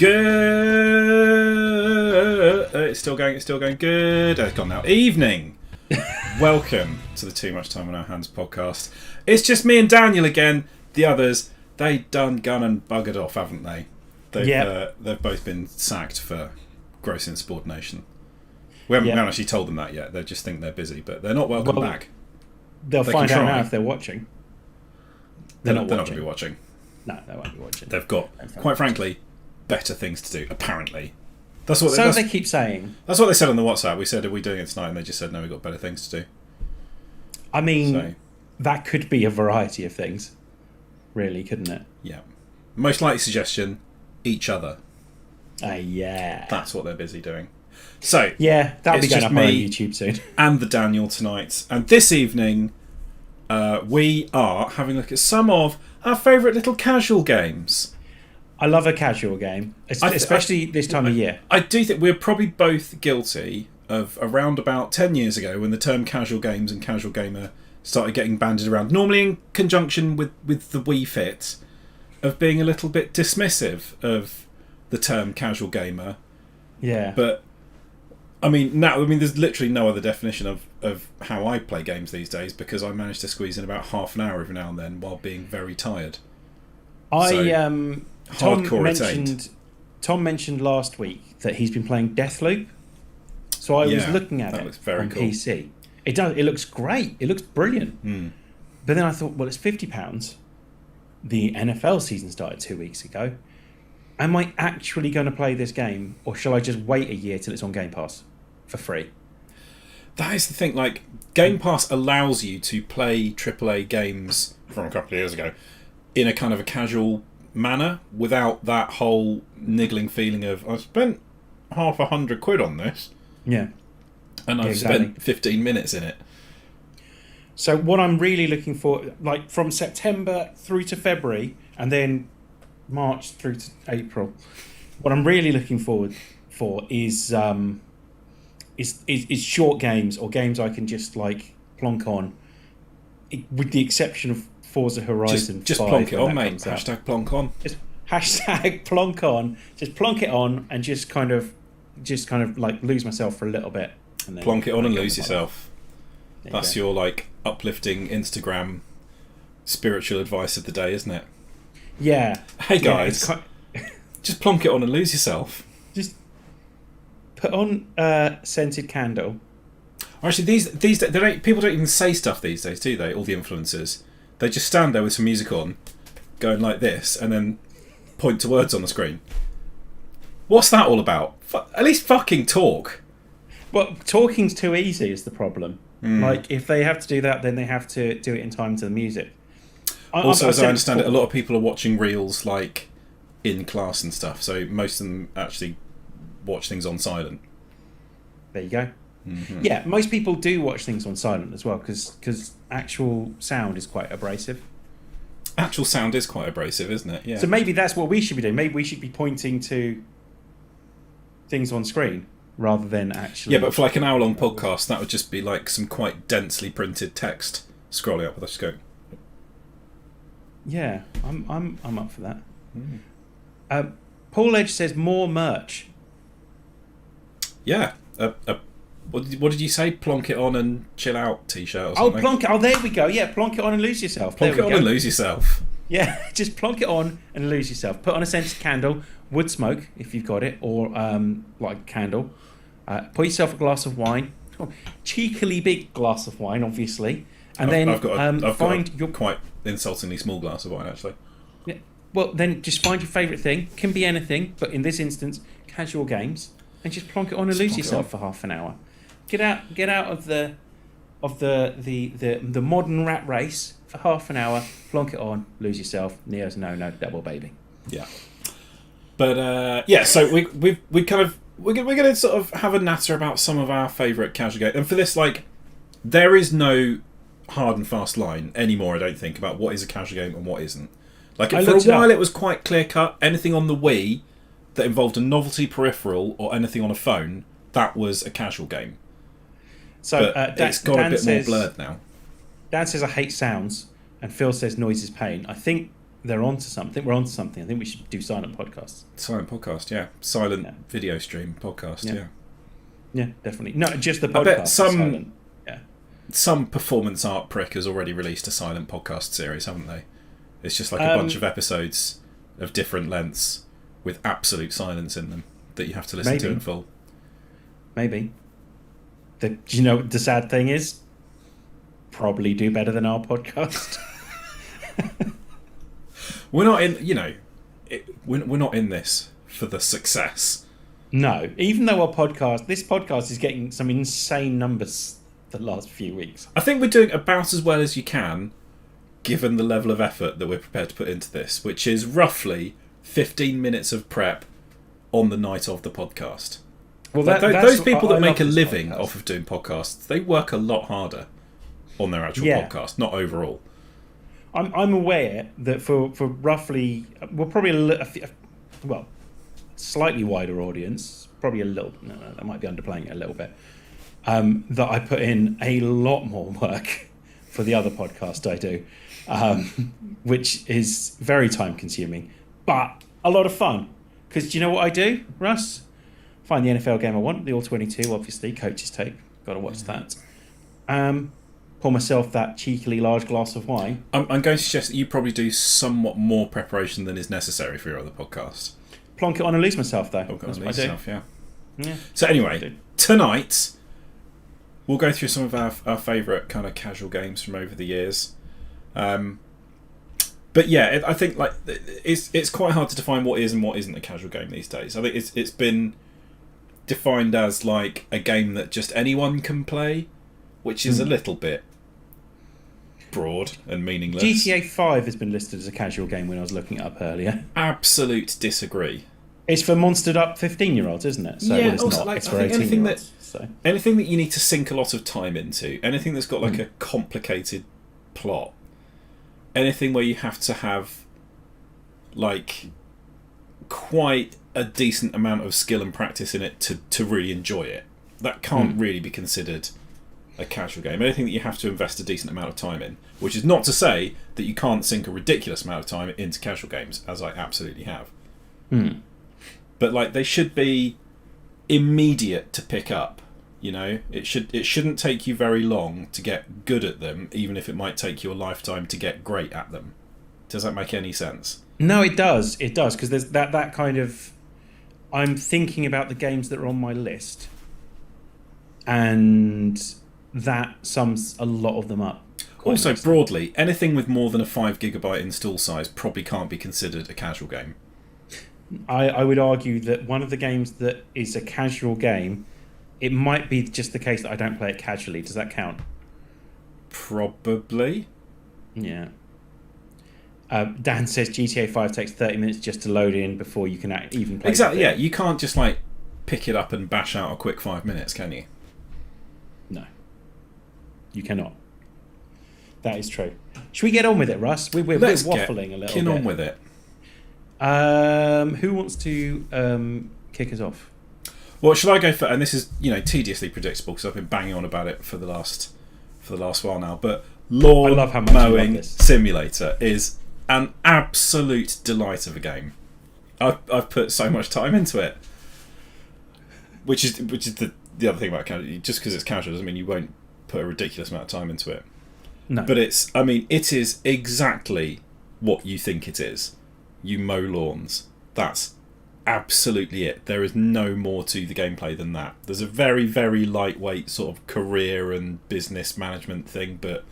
Good. It's still going. Good. It's gone now. Evening. Welcome to the Too Much Time on Our Hands podcast. It's just me and Daniel again. The others, they done gun and buggered off, haven't they? They've both been sacked for gross insubordination. We haven't actually told them that yet. They just think they're busy, but they're not welcome back. They'll find out now if they're watching. They're not going to be watching. No, they won't be watching. They've got, quite frankly, better things to do, apparently. That's what they keep saying. That's what they said on the WhatsApp. We said, are we doing it tonight? And they just said, no, we've got better things to do. I mean, that could be a variety of things, really, couldn't it? Yeah. Most likely suggestion, each other. Yeah. That's what they're busy doing. So, yeah, that'll be going up on YouTube soon. And the Daniel tonight. And this evening, we are having a look at some of our favourite little casual games. I love a casual game, especially this time of year. I do think we're probably both guilty of around about 10 years ago when the term casual games and casual gamer started getting bandied around, normally in conjunction with the Wii Fit, of being a little bit dismissive of the term casual gamer. Yeah. But, there's literally no other definition of how I play games these days because I manage to squeeze in about half an hour every now and then while being very tired. Tom mentioned last week that he's been playing Deathloop. So I was looking at it on cool. PC. It looks great. It looks brilliant. Mm. But then I thought, well, it's £50. The NFL season started 2 weeks ago. Am I actually going to play this game, or shall I just wait a year till it's on Game Pass for free? That is the thing. Like, Game Pass allows you to play AAA games from a couple of years ago in a kind of a casual manner without that whole niggling feeling of I spent £100 on this, and I've spent 15 minutes in it. So what I'm really looking for, like from September through to February and then March through to April, what I'm really looking forward for is short games or games I can just like plonk on, with the exception of Forza Horizon. Just plonk it on, mate. Hashtag plonk on. Just hashtag plonk on. Just plonk it on and just kind of like lose myself for a little bit. And then plonk it on and lose yourself. That's your like uplifting Instagram spiritual advice of the day, isn't it? Yeah. Hey guys, just plonk it on and lose yourself. Just put on scented candle. Actually, these people don't even say stuff these days, do they? All the influencers. They just stand there with some music on, going like this, and then point to words on the screen. What's that all about? At least fucking talk. Well, talking's too easy is the problem. Like, if they have to do that, then they have to do it in time to the music. Also, as I understand it, a lot of people are watching reels, like, in class and stuff, so most of them actually watch things on silent. There you go. Mm-hmm. Yeah, most people do watch things on silent as well, because actual sound is quite abrasive. Actual sound is quite abrasive, isn't it? Yeah. So maybe that's what we should be doing. Maybe we should be pointing to things on screen rather than actually... Yeah, but for like an hour-long podcast, that would just be like some quite densely printed text scrolling up with a scope. Yeah, I'm up for that. Paul Edge says more merch. Yeah, what did you say? Plonk it on and chill out t-shirt or something? Oh, plonk it. Oh, there we go. Yeah, plonk it on and lose yourself. Plonk it on and lose yourself. Yeah, just plonk it on and lose yourself. Put on a scented candle, wood smoke if you've got it, or like a candle. Pour yourself a glass of wine, cheekily big glass of wine, obviously, and I've got a quite insultingly small glass of wine actually. Yeah. Well, then just find your favourite thing. Can be anything, but in this instance, casual games, and just plonk it on and lose yourself for half an hour. Get out of the modern rat race for half an hour. Plonk it on, lose yourself. Neo's no double baby. Yeah, but so we're going to sort of have a natter about some of our favourite casual games, and for this, like, there is no hard and fast line anymore. I don't think about what is a casual game and what isn't. Like, for a while, it was quite clear cut. Anything on the Wii that involved a novelty peripheral or anything on a phone, that was a casual game. So it's got a bit more blurred now. Dan says I hate sounds, and Phil says noise is pain. I think they're onto something. We're onto something. I think we should do silent podcasts. Silent podcast, yeah. Silent video stream podcast, yeah. Yeah, definitely. No, just the podcast. I bet silent. some performance art prick has already released a silent podcast series, haven't they? It's just like a bunch of episodes of different lengths with absolute silence in them that you have to listen to in full. Maybe. You know, the sad thing is, probably do better than our podcast. We're not in, we're not in this for the success. No, even though this podcast is getting some insane numbers the last few weeks. I think we're doing about as well as you can, given the level of effort that we're prepared to put into this, which is roughly 15 minutes of prep on the night of the podcast. Well, those people that make a living off of doing podcasts, they work a lot harder on their actual podcast, not overall. I'm aware that for roughly, probably slightly wider audience, probably a little, no, I might be underplaying it a little bit, that I put in a lot more work for the other podcast I do, which is very time consuming, but a lot of fun. Because do you know what I do, Russ? Find the NFL game I want, the All-22, obviously, coach's tape, got to watch that. Pour myself that cheekily large glass of wine. I'm going to suggest that you probably do somewhat more preparation than is necessary for your other podcast. Plonk it on and lose myself, though. That's what I do. Yeah. Yeah. So anyway, tonight we'll go through some of our favourite kind of casual games from over the years. But yeah, I think like it's quite hard to define what is and what isn't a casual game these days. I think it's been defined as like a game that just anyone can play, which is a little bit broad and meaningless. GTA 5 has been listed as a casual game when I was looking it up earlier. Absolute disagree. It's for monstered up 15-year-olds, isn't it? So, yeah, it's also, not. like, It's for 18-year-olds. Anything that you need to sink a lot of time into, anything that's got like a complicated plot, anything where you have to have like quite a decent amount of skill and practice in it to really enjoy it, that can't really be considered a casual game. Anything that you have to invest a decent amount of time in, which is not to say that you can't sink a ridiculous amount of time into casual games, as I absolutely have. But like they should be immediate to pick up. You know, it shouldn't take you very long to get good at them, even if it might take you a lifetime to get great at them. Does that make any sense? No, it does. It does, because there's that kind of. I'm thinking about the games that are on my list, and that sums a lot of them up. Also, broadly, anything with more than a 5 GB install size probably can't be considered a casual game. I would argue that one of the games that is a casual game, it might be just the case that I don't play it casually. Does that count? Probably. Yeah. Dan says GTA 5 takes 30 minutes just to load in before you can even play. Exactly, yeah. You can't just like pick it up and bash out a quick 5 minutes, can you? No. You cannot. That is true. Should we get on with it, Russ? We're waffling a little bit. Get on with it. Who wants to kick us off? Well, shall I go for? And this is tediously predictable because I've been banging on about it for the last while now. But Lawn Mowing Simulator is an absolute delight of a game. I've put so much time into it, which is the other thing about casual. Just because it's casual doesn't mean you won't put a ridiculous amount of time into it. No, but it is exactly what you think it is. You mow lawns. That's absolutely it. There is no more to the gameplay than that. There's a very, very lightweight sort of career and business management thing, but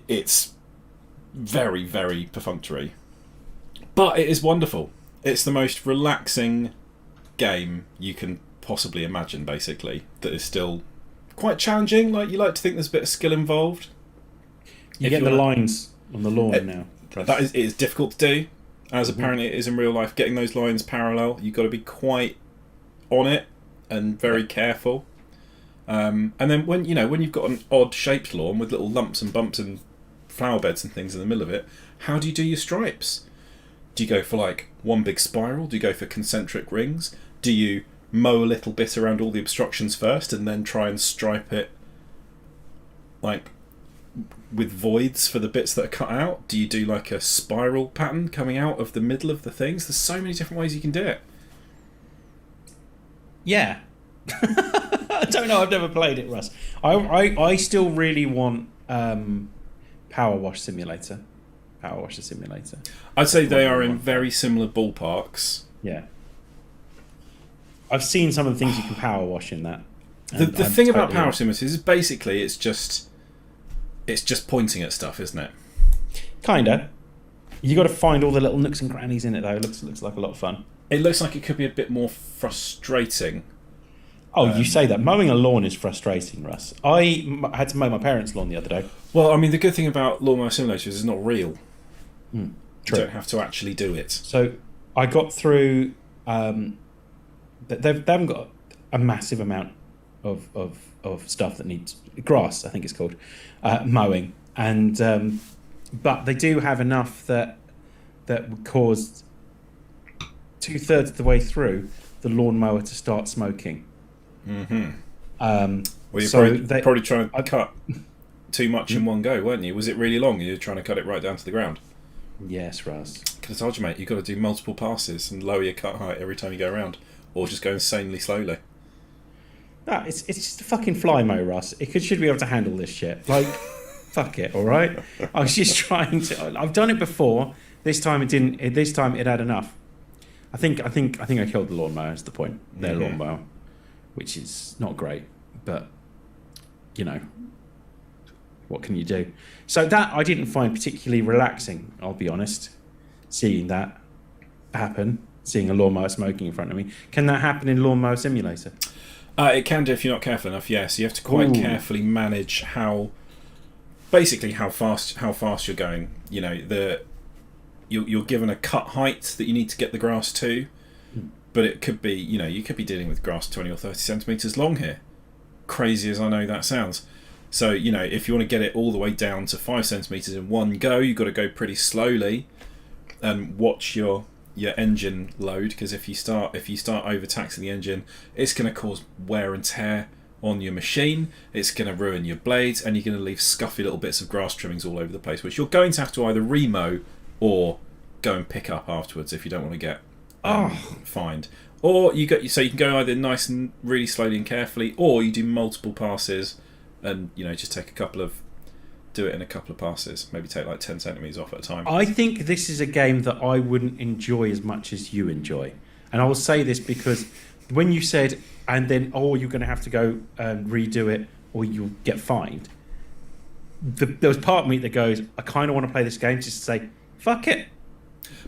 it's very, very perfunctory. But it is wonderful. It's the most relaxing game you can possibly imagine, basically, that is still quite challenging. Like, you like to think there's a bit of skill involved. You get the lines on the lawn now. It is difficult to do, as apparently it is in real life. Getting those lines parallel, you've got to be quite on it and very careful. And then when you've got an odd shaped lawn with little lumps and bumps and flower beds and things in the middle of it, how do you do your stripes? Do you go for like one big spiral? Do you go for concentric rings? Do you mow a little bit around all the obstructions first and then try and stripe it like with voids for the bits that are cut out? Do you do like a spiral pattern coming out of the middle of the things? There's so many different ways you can do it. Yeah. I don't know. I've never played it, Russ. I still really want Power Wash Simulator. Power Washer Simulator. I'd say they are in very similar ballparks. Yeah. I've seen some of the things you can power wash in that. The thing about Power Simulators is basically it's just pointing at stuff, isn't it? Kinda. You got to find all the little nooks and crannies in it, though. It looks like a lot of fun. It looks like it could be a bit more frustrating. Oh, you say that. Mowing a lawn is frustrating, Russ. I had to mow my parents' lawn the other day. Well, I mean, the good thing about Lawnmower Simulators is it's not real. True. You don't have to actually do it. So I got through... they haven't got a massive amount of stuff that needs... Grass, I think it's called. Mowing. And but they do have enough that would cause 2/3 of the way through the lawnmower to start smoking. Mm-hmm. Well, you're probably trying to cut too much in one go, weren't you? Was it really long? You were trying to cut it right down to the ground? Yes, Raz. Could have told you, mate, you've got to do multiple passes and lower your cut height every time you go around, or just go insanely slowly. No, it's just a fucking fly mow, Russ. It should be able to handle this shit. Like, fuck it, all right? I was just trying to... I've done it before. This time it didn't... This time it had enough. I think I killed the lawnmower is the point. Their lawnmower, which is not great, but, you know, what can you do? So that I didn't find particularly relaxing, I'll be honest, seeing that happen, seeing a lawnmower smoking in front of me. Can that happen in Lawnmower Simulator? It can do if you're not careful enough, yes. You have to quite carefully manage how fast you're going. You know, you're given a cut height that you need to get the grass to, but it could be, you know, you could be dealing with grass 20 or 30 centimetres long here. Crazy as I know that sounds. So, you know, if you want to get it all the way down to 5 centimetres in one go, you've got to go pretty slowly and watch your engine load, because if you start overtaxing the engine, it's going to cause wear and tear on your machine, it's going to ruin your blades, and you're going to leave scuffy little bits of grass trimmings all over the place, which you're going to have to either remow or go and pick up afterwards if you don't want to get fined. Or you can go either nice and really slowly and carefully, or you do multiple passes and, you know, just do it in a couple of passes, maybe take like 10 centimetres off at a time. I think this is a game that I wouldn't enjoy as much as you enjoy. And I will say this because when you said, and then, you're going to have to go and redo it or you'll get fined, there was part of me that goes, I kind of want to play this game just to say, fuck it.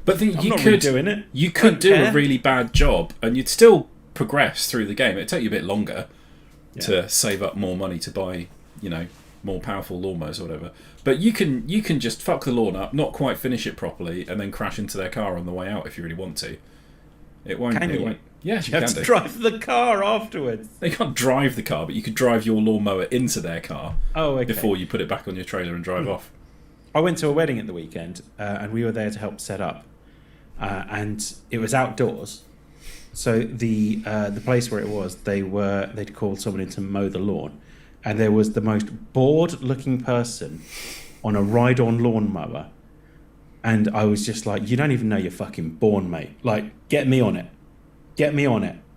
But I'm not redoing it. You could do a really bad job and you'd still progress through the game. It'd take you a bit longer to save up more money to buy, you know, more powerful lawnmowers or whatever. But you can just fuck the lawn up, not quite finish it properly, and then crash into their car on the way out if you really want to. It won't. Can you? Yes, you have to drive the car afterwards. They can't drive the car, but you could drive your lawnmower into their car before you put it back on your trailer and drive off. I went to a wedding at the weekend, and we were there to help set up, and it was outdoors. So the place where it was, they'd called someone in to mow the lawn, and there was the most bored-looking person on a ride-on lawnmower, and I was just like, "You don't even know you're fucking born, mate. Like, get me on it,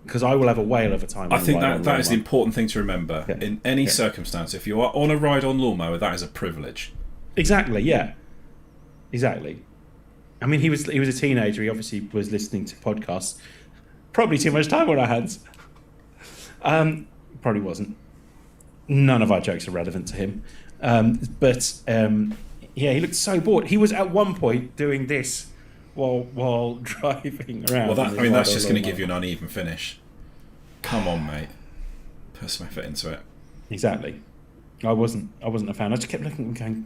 because I will have a whale of a time." I think that is the important thing to remember in any circumstance. If you are on a ride-on lawnmower, that is a privilege. Exactly. Yeah. Exactly. I mean, he was a teenager. He obviously was listening to podcasts. Probably too much time on our hands. Probably wasn't. None of our jokes are relevant to him. He looked so bored. He was at one point doing this while driving around. Well, that's just going to give you an uneven finish. Come on, mate. Put some effort into it. Exactly. I wasn't a fan. I just kept looking and going,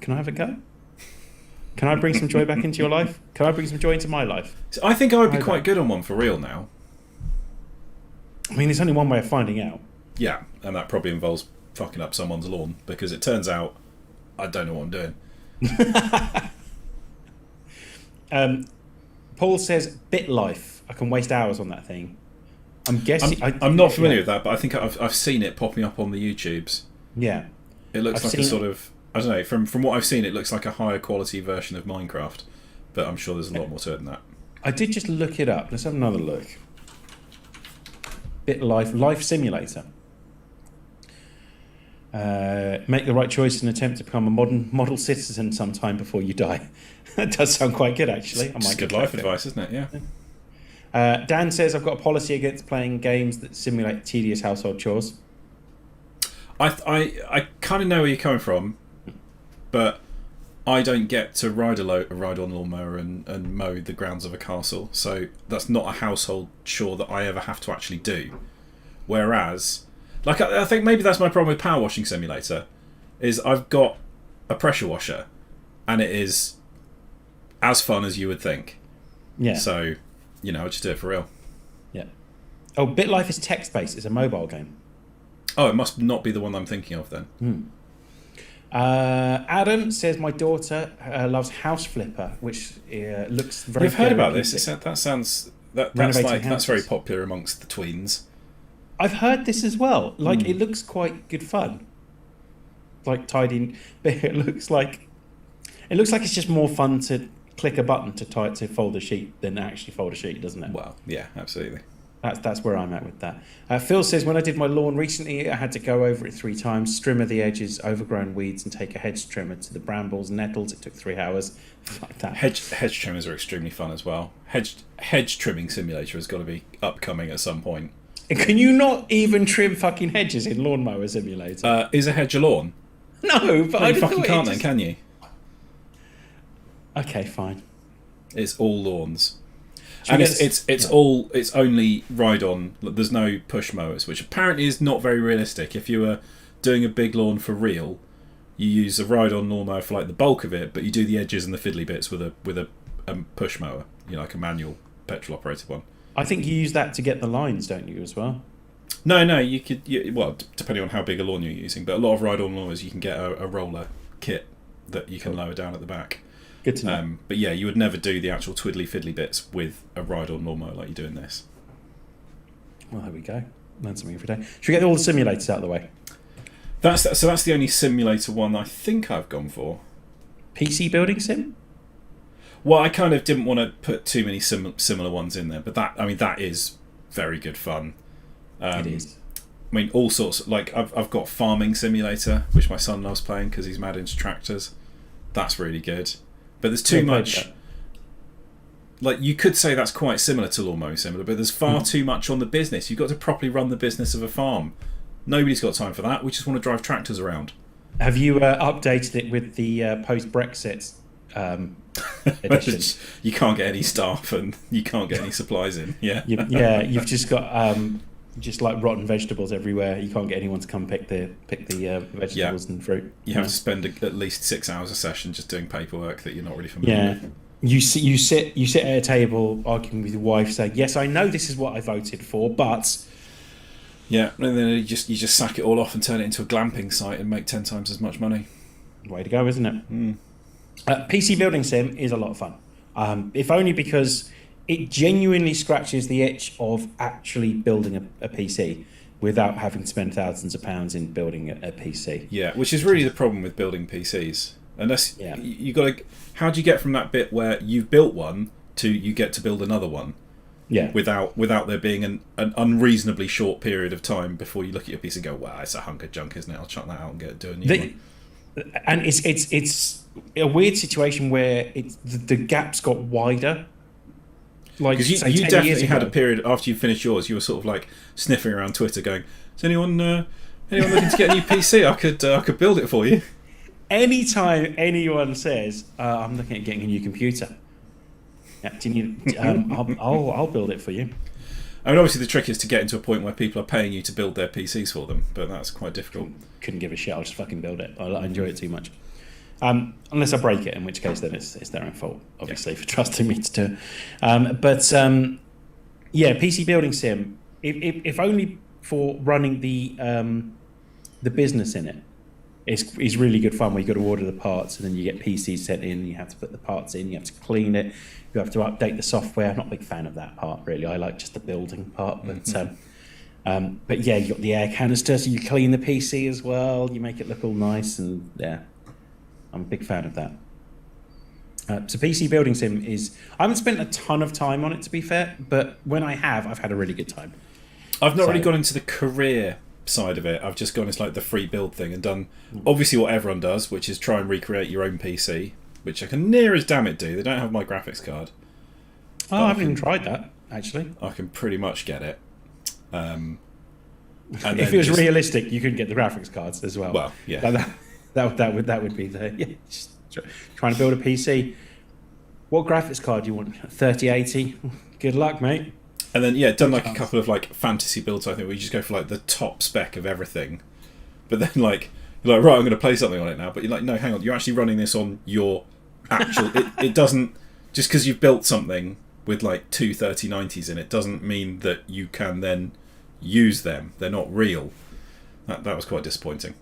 can I have a go? Can I bring some joy back into your life? Can I bring some joy into my life? So I think I would be quite good on one for real now. I mean, there's only one way of finding out. Yeah, and that probably involves fucking up someone's lawn, because it turns out I don't know what I'm doing. Paul says BitLife. I can waste hours on that thing. I'm guessing. I'm not familiar with that, but I think I've seen it popping up on the YouTubes. Yeah. It looks I've like a seen sort of, I don't know, from what I've seen, it looks like a higher quality version of Minecraft, but I'm sure there's a lot more to it than that. I did just look it up. Let's have another look. Life Simulator. Make the right choice and attempt to become a model citizen sometime before you die. That does sound quite good, actually. It's good life advice, isn't it? Yeah. Dan says, I've got a policy against playing games that simulate tedious household chores. I kind of know where you're coming from, but I don't get to ride on a lawnmower and mow the grounds of a castle, so that's not a household chore that I ever have to actually do. Whereas, like, I think maybe that's my problem with Power Washing Simulator, is I've got a pressure washer, and it is as fun as you would think. Yeah. So, I just do it for real. Yeah. Oh, BitLife is text-based. It's a mobile game. Oh, it must not be the one I'm thinking of then. Adam says my daughter loves House Flipper, which looks very. You've heard about this? That's very popular amongst the tweens. I've heard this as well. Like it looks quite good fun. Like tidying, but it looks like it's just more fun to click a button to fold a sheet than actually fold a sheet, doesn't it? Well, yeah, absolutely. That's where I'm at with that. Phil says, when I did my lawn recently, I had to go over it 3 times, trimmer the edges, overgrown weeds, and take a hedge trimmer to the brambles and nettles. It took 3 hours. Like that. Hedge trimmers are extremely fun as well. Hedge trimming simulator has got to be upcoming at some point. Can you not even trim fucking hedges in Lawnmower Simulator? Is a hedge a lawn? No, but I you fucking can't then, can you? Okay, fine. It's all lawns. And it's only ride on. There's no push mowers, which apparently is not very realistic. If you were doing a big lawn for real, you use a ride on lawnmower for like the bulk of it, but you do the edges and the fiddly bits with a push mower, like a manual petrol operated one. I think you use that to get the lines, don't you, as well? No, you could. Depending on how big a lawn you're using, but a lot of ride on lawnmowers you can get a roller kit that you can lower down at the back. Good to know. But yeah, you would never do the actual twiddly fiddly bits with a ride-on lawnmower like you do in this. Well, there we go. Learned something every day. Should we get all the simulators out of the way? That's the only simulator one I think I've gone for. PC building sim? Well, I kind of didn't want to put too many similar ones in there, but that is very good fun. It is. I mean, all sorts. Like I've got Farming Simulator, which my son loves playing because he's mad into tractors. That's really good. But there's too much. Like, you could say that's quite similar to Lawnmower Simulator, but there's far too much on the business. You've got to properly run the business of a farm. Nobody's got time for that. We just want to drive tractors around. Have you updated it with the post-Brexit edition? You can't get any staff and you can't get any supplies in. Yeah. You've just got just like rotten vegetables everywhere. You can't get anyone to come pick the vegetables and fruit. You have to spend at least 6 hours a session just doing paperwork that you're not really familiar with. You sit at a table arguing with your wife, saying, "Yes, I know this is what I voted for, but." Yeah, and then you just sack it all off and turn it into a glamping site and make 10 times as much money. Way to go, isn't it? PC building sim is a lot of fun, if only because it genuinely scratches the itch of actually building a PC without having to spend thousands of pounds in building a PC. Yeah, which is really the problem with building PCs. Unless you got to, how do you get from that bit where you've built one to you get to build another one? Yeah. Without there being an unreasonably short period of time before you look at your piece and go, "Wow, it's a hunk of junk, isn't it? I'll chuck that out and do a new one." And it's a weird situation where the gaps got wider. Like, because you definitely had a period after you finished yours, you were sort of like sniffing around Twitter, going, "Is anyone looking to get a new PC? I could build it for you." Anytime anyone says, "I'm looking at getting a new computer," do you need? I'll build it for you. I mean, obviously the trick is to get into a point where people are paying you to build their PCs for them, but that's quite difficult. Couldn't give a shit. I'll just fucking build it. I enjoy it too much. Unless I break it, in which case then it's their own fault, obviously, for trusting me to do it. PC building sim, if only for running the business in it, is really good fun, where you've got to order the parts and then you get PCs sent in, you have to put the parts in, you have to clean it, you have to update the software. I'm not a big fan of that part, really. I like just the building part, but But yeah, you got the air canister, so you clean the PC as well. You make it look all nice, and yeah, I'm a big fan of that. So PC Building Sim I haven't spent a ton of time on it, to be fair, but when I have, I've had a really good time. I've not really gone into the career side of it. I've just gone as like the free build thing and done obviously what everyone does, which is try and recreate your own PC, which I can near as damn it do. They don't have my graphics card. Oh, I haven't even tried that, actually. I can pretty much get it. And if it was realistic, you could get the graphics cards as well. Well, yeah. That would be the just trying to build a PC. What graphics card do you want? 3080. Good luck, mate. And then done like a couple of like fantasy builds. I think where you just go for like the top spec of everything, but then like you're like, right, I'm going to play something on it now. But you're like, no, hang on, you're actually running this on your actual. it doesn't just because you've built something with like two 3090s in it doesn't mean that you can then use them. They're not real. That was quite disappointing.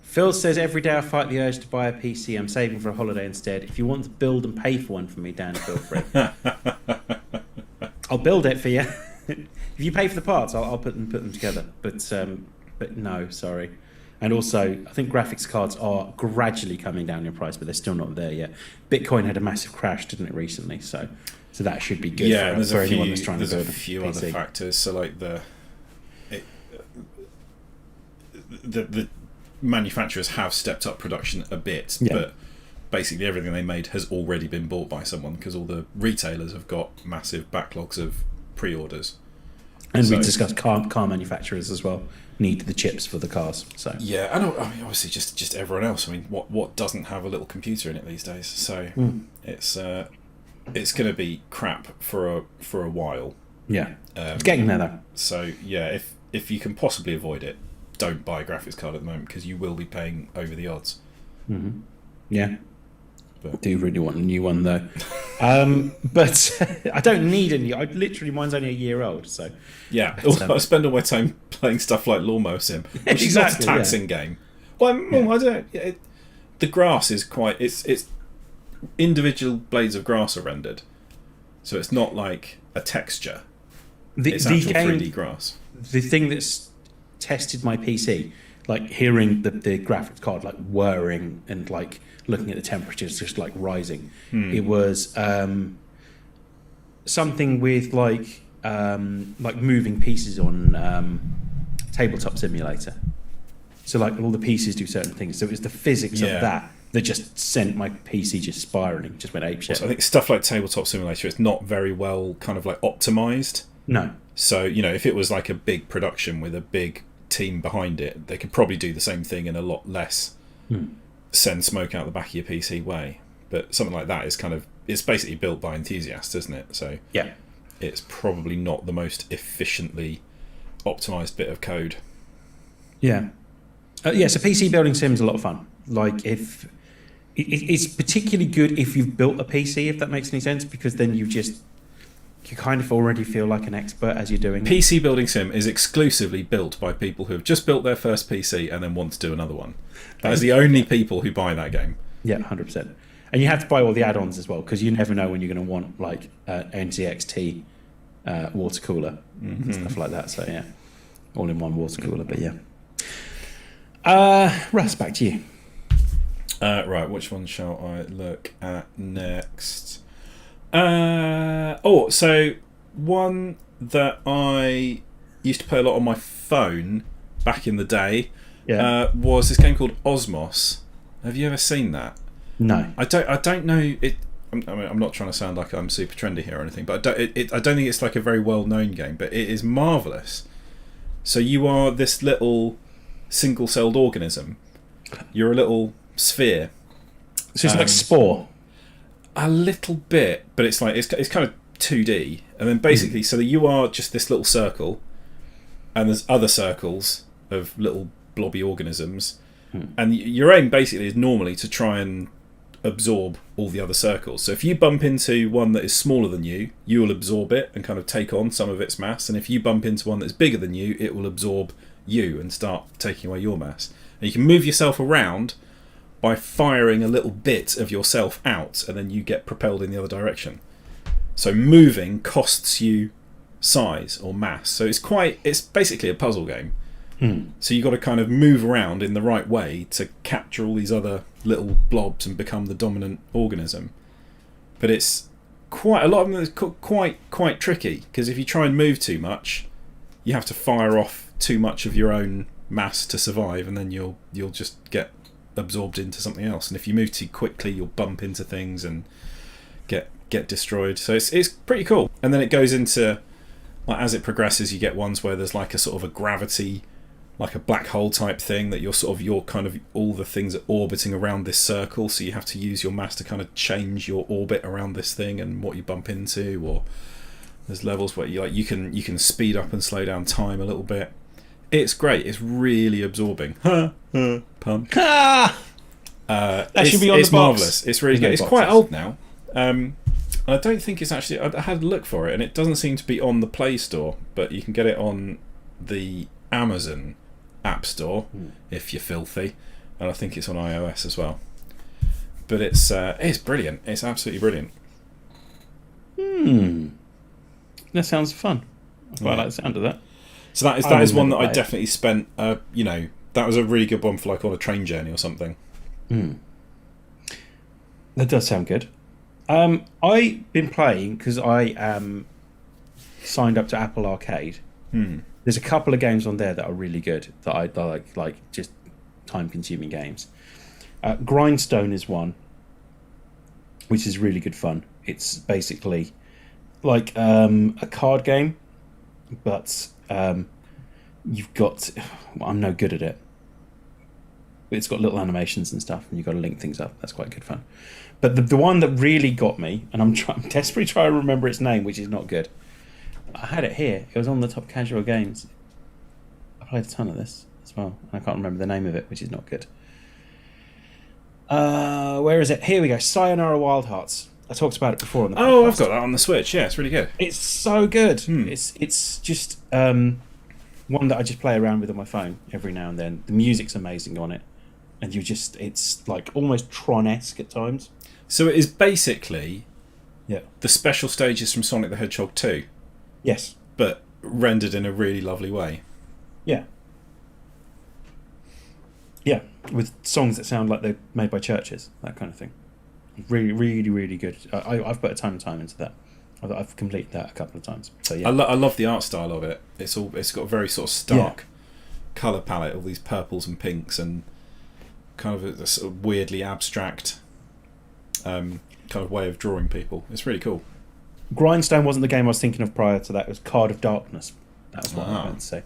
Phil says, every day I fight the urge to buy a PC. I'm saving for a holiday instead. If you want to build and pay for one for me, Dan, feel free. I'll build it for you. If you pay for the parts, I'll put them together. But no, sorry. And also, I think graphics cards are gradually coming down in price, but they're still not there yet. Bitcoin had a massive crash, didn't it, recently? So that should be good for anyone that's trying to build a few PC. Other factors. So like the manufacturers have stepped up production a bit, but basically everything they made has already been bought by someone because all the retailers have got massive backlogs of pre-orders. And we discussed car manufacturers as well need the chips for the cars. So yeah, and I mean obviously just everyone else. I mean, what doesn't have a little computer in it these days? So it's going to be crap for a while. Yeah, it's getting there though. So yeah, if you can possibly avoid it, don't buy a graphics card at the moment because you will be paying over the odds. Mm-hmm. Yeah. But. I do really want a new one though. But I don't need a new. Mine's only a year old, so yeah. I spend all my time playing stuff like Lawnmower Sim, which is not a taxing game. Well, I don't. The grass is quite. It's individual blades of grass are rendered, so it's not like a texture. It's actual 3D grass. The thing that's tested my PC, like hearing the graphics card like whirring and like looking at the temperatures just like rising. It was something with like moving pieces on Tabletop Simulator. So like all the pieces do certain things. So it was the physics of that just sent my PC just spiraling, just went apeshit. So I think stuff like Tabletop Simulator is not very well kind of like optimized. No. So if it was like a big production with a big team behind it, they could probably do the same thing in a lot less send smoke out the back of your PC way. But something like that is it's basically built by enthusiasts, isn't it? So yeah, it's probably not the most efficiently optimized bit of code. Yeah. So PC Building Sim's a lot of fun. Like if it's particularly good if you've built a PC, if that makes any sense, because then you kind of already feel like an expert as you're doing it. PC Building Sim is exclusively built by people who have just built their first PC and then want to do another one. That is the only people who buy that game. Yeah, 100%. And you have to buy all the add-ons as well, because you never know when you're going to want like NZXT water cooler and stuff like that. So yeah, all-in-one water cooler. But yeah, Russ, back to you. Right, which one shall I look at next? So one that I used to play a lot on my phone back in the day was this game called Osmos. Have you ever seen that? No. I don't know it. I'm not trying to sound like I'm super trendy here or anything, but I don't think it's like a very well-known game, but it is marvellous. So you are this little single-celled organism. You're a little sphere. So it's like Spore. A little bit, but it's like it's kind of 2D, and then basically, so that you are just this little circle, and there's other circles of little blobby organisms, and your aim basically is normally to try and absorb all the other circles. So if you bump into one that is smaller than you will absorb it and kind of take on some of its mass, and if you bump into one that's bigger than you, it will absorb you and start taking away your mass. And you can move yourself around by firing a little bit of yourself out, and then you get propelled in the other direction. So moving costs you size or mass. So it's basically a puzzle game. Hmm. So you've got to kind of move around in the right way to capture all these other little blobs and become the dominant organism. But it's quite a lot of them is quite tricky, because if you try and move too much, you have to fire off too much of your own mass to survive, and then you'll just get absorbed into something else. And if you move too quickly, you'll bump into things and get destroyed. So it's pretty cool. And then it goes into, like, as it progresses, you get ones where there's like a sort of a gravity, like a black hole type thing, that you're kind of all the things are orbiting around this circle, so you have to use your mass to kind of change your orbit around this thing and what you bump into. Or there's levels where you can speed up and slow down time a little bit. It's great. It's really absorbing. Pun. That should be on the box. It's marvellous. It's really good. There's no It's quite boxes. old now. I don't think it's actually... I had a look for it, and it doesn't seem to be on the Play Store, but you can get it on the Amazon App Store if you're filthy, and I think it's on iOS as well. But it's brilliant. It's absolutely brilliant. That sounds fun. I quite Yeah. like the sound of that. So that I is will one that never I play it. definitely spent. That was a really good one for like on a train journey or something. That does sound good. I've been playing because I am signed up to Apple Arcade. There's a couple of games on there that are really good that I like just time-consuming games. Grindstone is one, which is really good fun. It's basically like a card game, but you've got... Well, I'm no good at it. But it's got little animations and stuff, and you've got to link things up. That's quite good fun. But the one that really got me, and I'm desperately trying to remember its name, which is not good. I had it here. It was on the top casual games. I played a ton of this as well, and I can't remember the name of it, which is not good. Where is it? Here we go. Sayonara Wild Hearts. I talked about it before on the podcast. Oh, I've got that on the Switch. Yeah, it's really good. It's so good. It's just one that I just play around with on my phone every now and then. The music's amazing on it, and it's like almost Tron-esque at times. So it is basically Yeah. the special stages from Sonic the Hedgehog 2, Yes. but rendered in a really lovely way. Yeah. Yeah, with songs that sound like they're made by churches, that kind of thing. Really, really, really good. I've put a ton of time into that. I've completed that a couple of times. So yeah, I love the art style of it. It's got a very sort of stark colour palette, all these purples and pinks, and kind of a sort of weirdly abstract kind of way of drawing people. It's really cool. Grindstone wasn't the game I was thinking of prior to that. It was Card of Darkness. That was what I was going to say.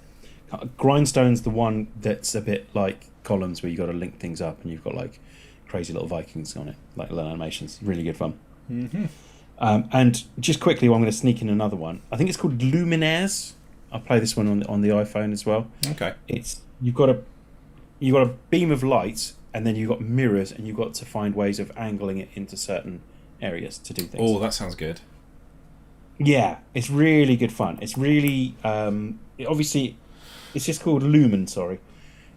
Grindstone's the one that's a bit like Columns, where you got to link things up, and you've got like crazy little Vikings on it, like little animations. Really good fun. And just quickly, I'm going to sneak in another one. I think it's called Luminaires. I play this one on the iPhone as well. Okay. It's you've got a beam of light, and then you've got mirrors, and you've got to find ways of angling it into certain areas to do things. Oh, that sounds good. Yeah, it's really good fun. It's really obviously it's just called Lumen. Sorry,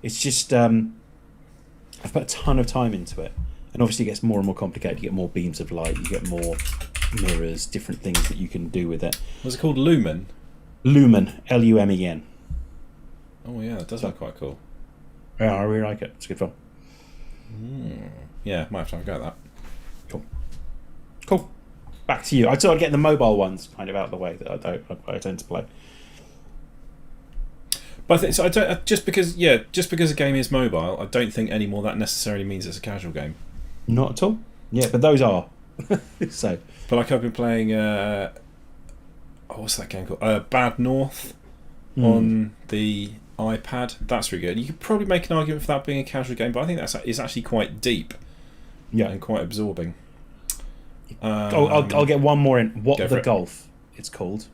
it's just I've put a ton of time into it, and obviously it gets more and more complicated. You get more beams of light, you get more mirrors, different things that you can do with it. Was it called Lumen? Lumen, Lumen. Oh yeah, that does look quite cool. Yeah, I really like it. It's good fun. Yeah, might have to have a go at that. Cool. Back to you. I thought I'd get the mobile ones kind of out of the way that I tend to play. But I think so. Just because a game is mobile, I don't think anymore that necessarily means it's a casual game. Not at all. Yeah, but those are. So. But like I've been playing, what's that game called? Bad North on the iPad. That's really good. You could probably make an argument for that being a casual game, but I think it's actually quite deep, and quite absorbing. I'll get one more in. What Go for the it. Golf? It's called,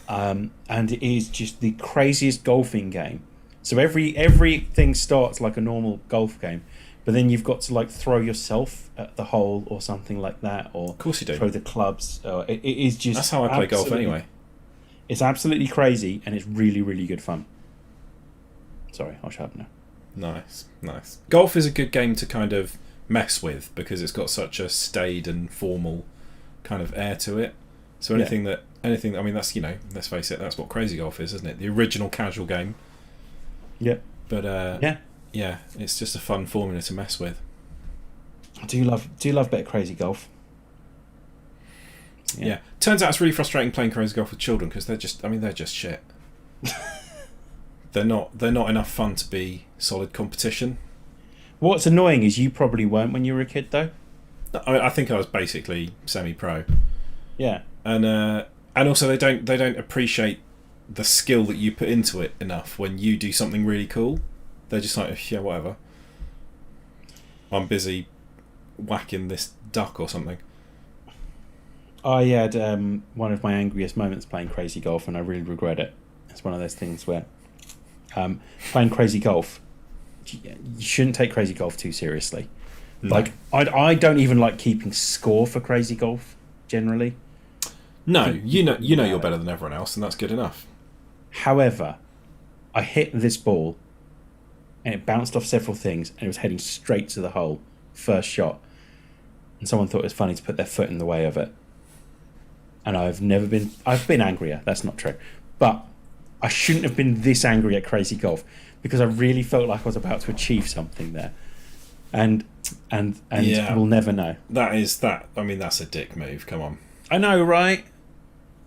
and it is just the craziest golfing game. So everything starts like a normal golf game, but then you've got to like throw yourself at the hole or something like that, or Of course you do. throw the clubs. It is just That's how I play golf absolutely- anyway. It's absolutely crazy, and it's really, really good fun. Sorry, I'll shut up now. Nice. Golf is a good game to kind of mess with because it's got such a staid and formal kind of air to it. So anything that I mean, that's, let's face it, that's what Crazy Golf is, isn't it? The original casual game. Yeah. But yeah, it's just a fun formula to mess with. I do love a bit of Crazy Golf. Yeah. Turns out it's really frustrating playing Crazy Golf with children because they're just shit. They're not enough fun to be solid competition. What's annoying is you probably weren't when you were a kid, though. I think I was basically semi-pro. Yeah. And also they don't appreciate the skill that you put into it enough when you do something really cool. They're just like, yeah, whatever. I'm busy whacking this duck or something. I had one of my angriest moments playing Crazy Golf, and I really regret it. It's one of those things where playing Crazy Golf, you shouldn't take Crazy Golf too seriously. No. Like, I don't even like keeping score for Crazy Golf generally. No, you know you're better than everyone else, and that's good enough. However, I hit this ball, and it bounced off several things, and it was heading straight to the hole, first shot. And someone thought it was funny to put their foot in the way of it. And I've been angrier, that's not true. But I shouldn't have been this angry at Crazy Golf, because I really felt like I was about to achieve something there. And we'll never know. That's a dick move, come on. I know, right?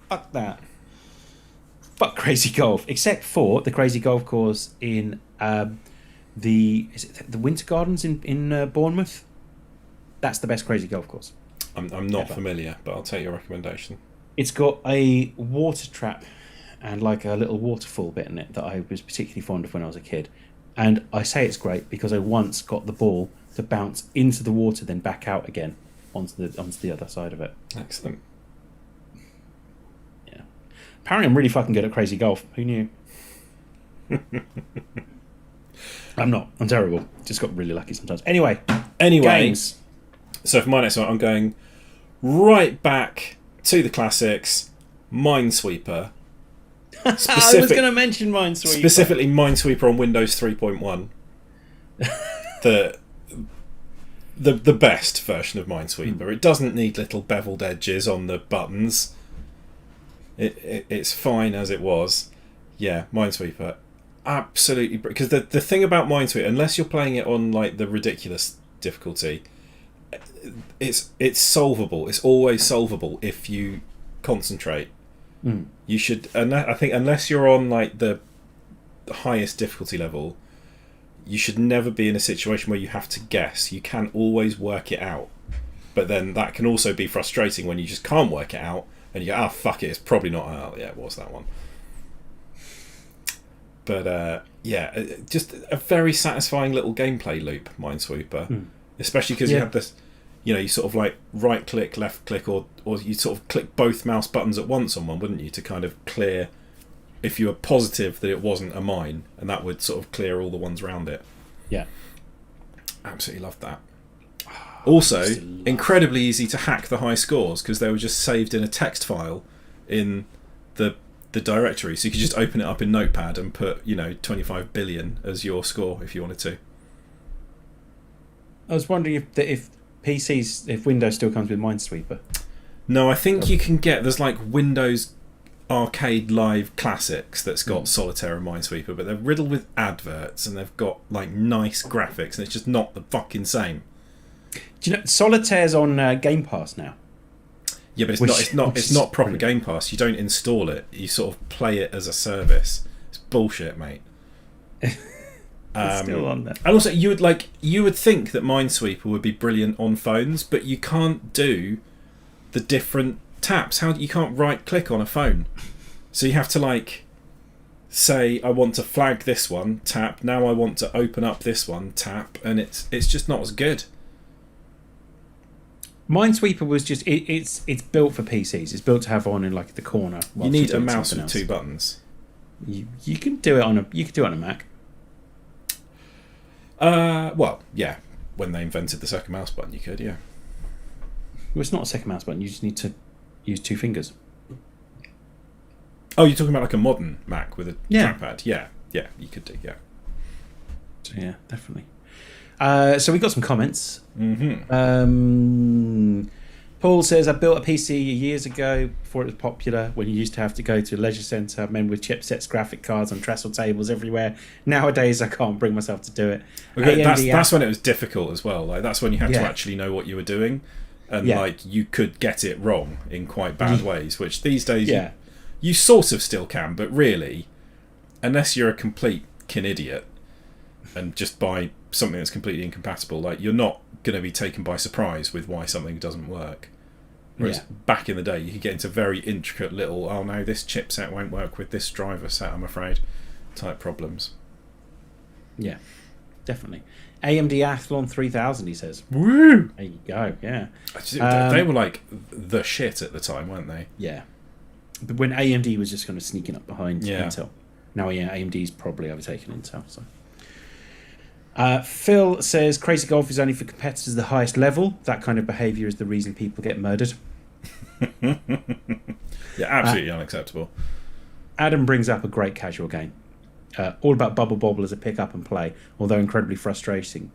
Fuck that. Fuck Crazy Golf. Except for the Crazy Golf course in the Winter Gardens in Bournemouth. That's the best Crazy Golf course. I'm not familiar, but I'll take your recommendation. It's got a water trap and like a little waterfall bit in it that I was particularly fond of when I was a kid. And I say it's great because I once got the ball to bounce into the water, then back out again onto the other side of it. Excellent. Yeah. Apparently I'm really fucking good at Crazy Golf. Who knew? I'm not. I'm terrible. Just got really lucky sometimes. Anyway. Games. So for my next one, I'm going right back to the classics. Minesweeper. I was going to mention Minesweeper. Specifically Minesweeper on Windows 3.1. The best version of Minesweeper. It doesn't need little beveled edges on the buttons. It's fine as it was. Yeah, Minesweeper. Absolutely. Because the thing about Minesweeper, unless you're playing it on like the ridiculous difficulty, it's solvable. It's always solvable if you concentrate. You should, and I think unless you're on like the highest difficulty level, you should never be in a situation where you have to guess. You can always work it out, but then that can also be frustrating when you just can't work it out and you go, "Oh fuck it, it's probably not." Oh yeah, it was that one. But yeah, just a very satisfying little gameplay loop, Minesweeper, especially because you have this. You sort of like right click, left click, or you sort of click both mouse buttons at once on one, wouldn't you, to kind of clear, if you were positive that it wasn't a mine, and that would sort of clear all the ones around it. Yeah. Absolutely loved that. Also, incredibly easy to hack the high scores because they were just saved in a text file in the directory, so you could just open it up in Notepad and put 25 billion as your score if you wanted to. I was wondering if PCs, if Windows still comes with Minesweeper. No, I think you can get, there's like Windows Arcade Live Classics that's got Solitaire and Minesweeper, but they're riddled with adverts and they've got like nice graphics and it's just not the fucking same. Do you know Solitaire's on Game Pass now? Yeah, but it's not proper Game Pass. You don't install it. You sort of play it as a service. It's bullshit, mate. It's still on there. And also, you would think that Minesweeper would be brilliant on phones, but you can't do the different taps. You can't right click on a phone, so you have to like say, I want to flag this one, tap. Now I want to open up this one, tap, and it's just not as good. Minesweeper was just it's built for PCs. It's built to have on in like the corner. You need a mouse with two buttons. You can do it on a Mac. Well, yeah. When they invented the second mouse button, you could, yeah. Well, it's not a second mouse button. You just need to use two fingers. Oh, you're talking about like a modern Mac with a trackpad? Yeah, you could do, yeah. So yeah, definitely. So we got some comments. Paul says, I built a PC years ago before it was popular, when you used to have to go to a leisure centre, men with chipsets, graphic cards on trestle tables everywhere. Nowadays, I can't bring myself to do it. Okay, that's when it was difficult as well. Like that's when you had to actually know what you were doing, and like you could get it wrong in quite bad ways. Which these days, you sort of still can, but really, unless you're a complete idiot and just buy something that's completely incompatible, like you're not going to be taken by surprise with why something doesn't work. Whereas back in the day, you could get into very intricate little, oh no, this chipset won't work with this driver set, I'm afraid, type problems. Yeah, definitely. AMD Athlon 3000, he says. Woo! There you go, yeah. They were like the shit at the time, weren't they? Yeah. But when AMD was just kind of sneaking up behind Intel. Now, AMD's probably overtaken Intel, so... Phil says Crazy Golf is only for competitors at the highest level. That kind of behaviour is the reason people get murdered. Yeah, absolutely unacceptable. Adam brings up a great casual game. All about Bubble Bobble as a pick up and play, although incredibly frustrating.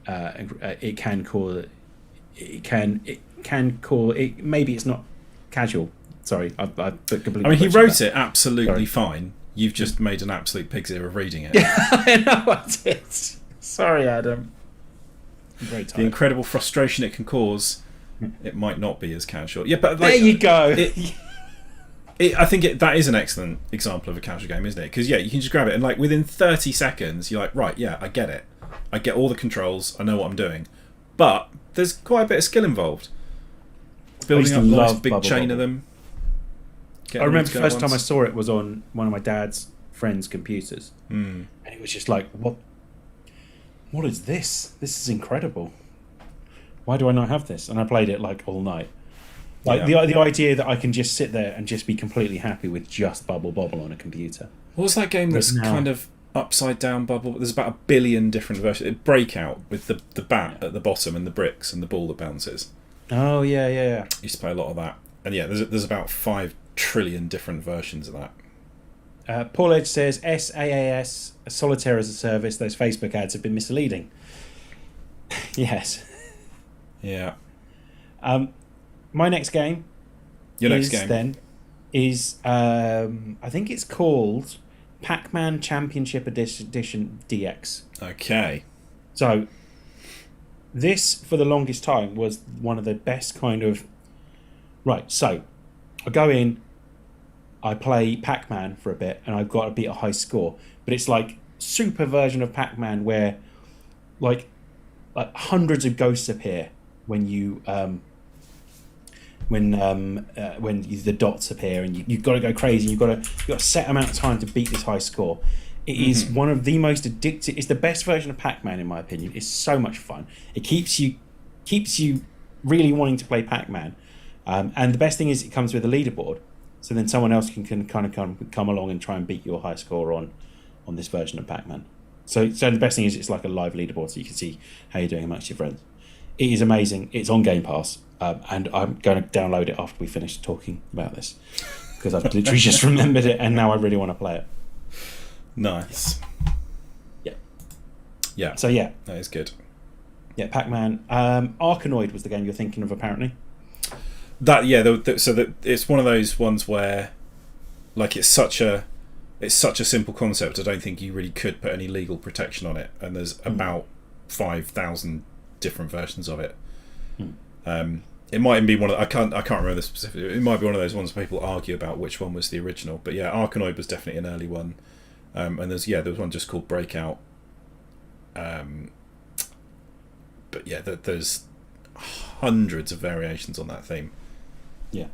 It can cause. Maybe it's not casual. Sorry, I completely. I mean, he wrote it absolutely fine. You've just made an absolute pig's ear of reading it. I know I did. Sorry, Adam. I'm very tired. The incredible frustration it can cause, it might not be as casual. Yeah, but like, there you go. I think that is an excellent example of a casual game, isn't it? Because you can just grab it and like within 30 seconds, you're like, right, yeah, I get it. I get all the controls. I know what I'm doing. But there's quite a bit of skill involved. Building up a nice big chain of them. I remember the first time I saw it was on one of my dad's friends' computers, and it was just like, what is this? This is incredible. Why do I not have this? And I played it like all night. Like the idea that I can just sit there and just be completely happy with just Bubble Bobble on a computer. What was that game that's kind of upside down Bubble? There's about 1 billion different versions. Breakout with the bat at the bottom and the bricks and the ball that bounces. Oh yeah. Used to play a lot of that, and there's about 5 trillion different versions of that. Paul Edge says SaaS, Solitaire as a Service, those Facebook ads have been misleading. Yes. Yeah. My next game. Your next game then is I think it's called Pac-Man Championship Edition DX. Okay. So this for the longest time was one of the best kind of. Right. So I go in. I play Pac-Man for a bit, and I've got to beat a high score. But it's like super version of Pac-Man where, like hundreds of ghosts appear when you when the dots appear, and you've got to go crazy. You've got a set amount of time to beat this high score. It is one of the most addictive. It's the best version of Pac-Man in my opinion. It's so much fun. It keeps you really wanting to play Pac-Man, and the best thing is it comes with a leaderboard. So then someone else can kind of come along and try and beat your high score on this version of Pac-Man. So the best thing is it's like a live leaderboard, so you can see how you're doing amongst your friends. It is amazing. It's on Game Pass, and I'm going to download it after we finish talking about this, because I've literally just remembered it, and now I really want to play it. Nice. Yeah. So yeah, that is good. Yeah, Pac-Man. Arkanoid was the game you're thinking of, apparently. It's one of those ones where, like, it's such a simple concept. I don't think you really could put any legal protection on it, and there's about 5,000 different versions of it. It might even be one of I can't remember the specific. It might be one of those ones where people argue about which one was the original. But yeah, Arkanoid was definitely an early one, and there was one just called Breakout. But yeah, there's hundreds of variations on that theme. Yeah,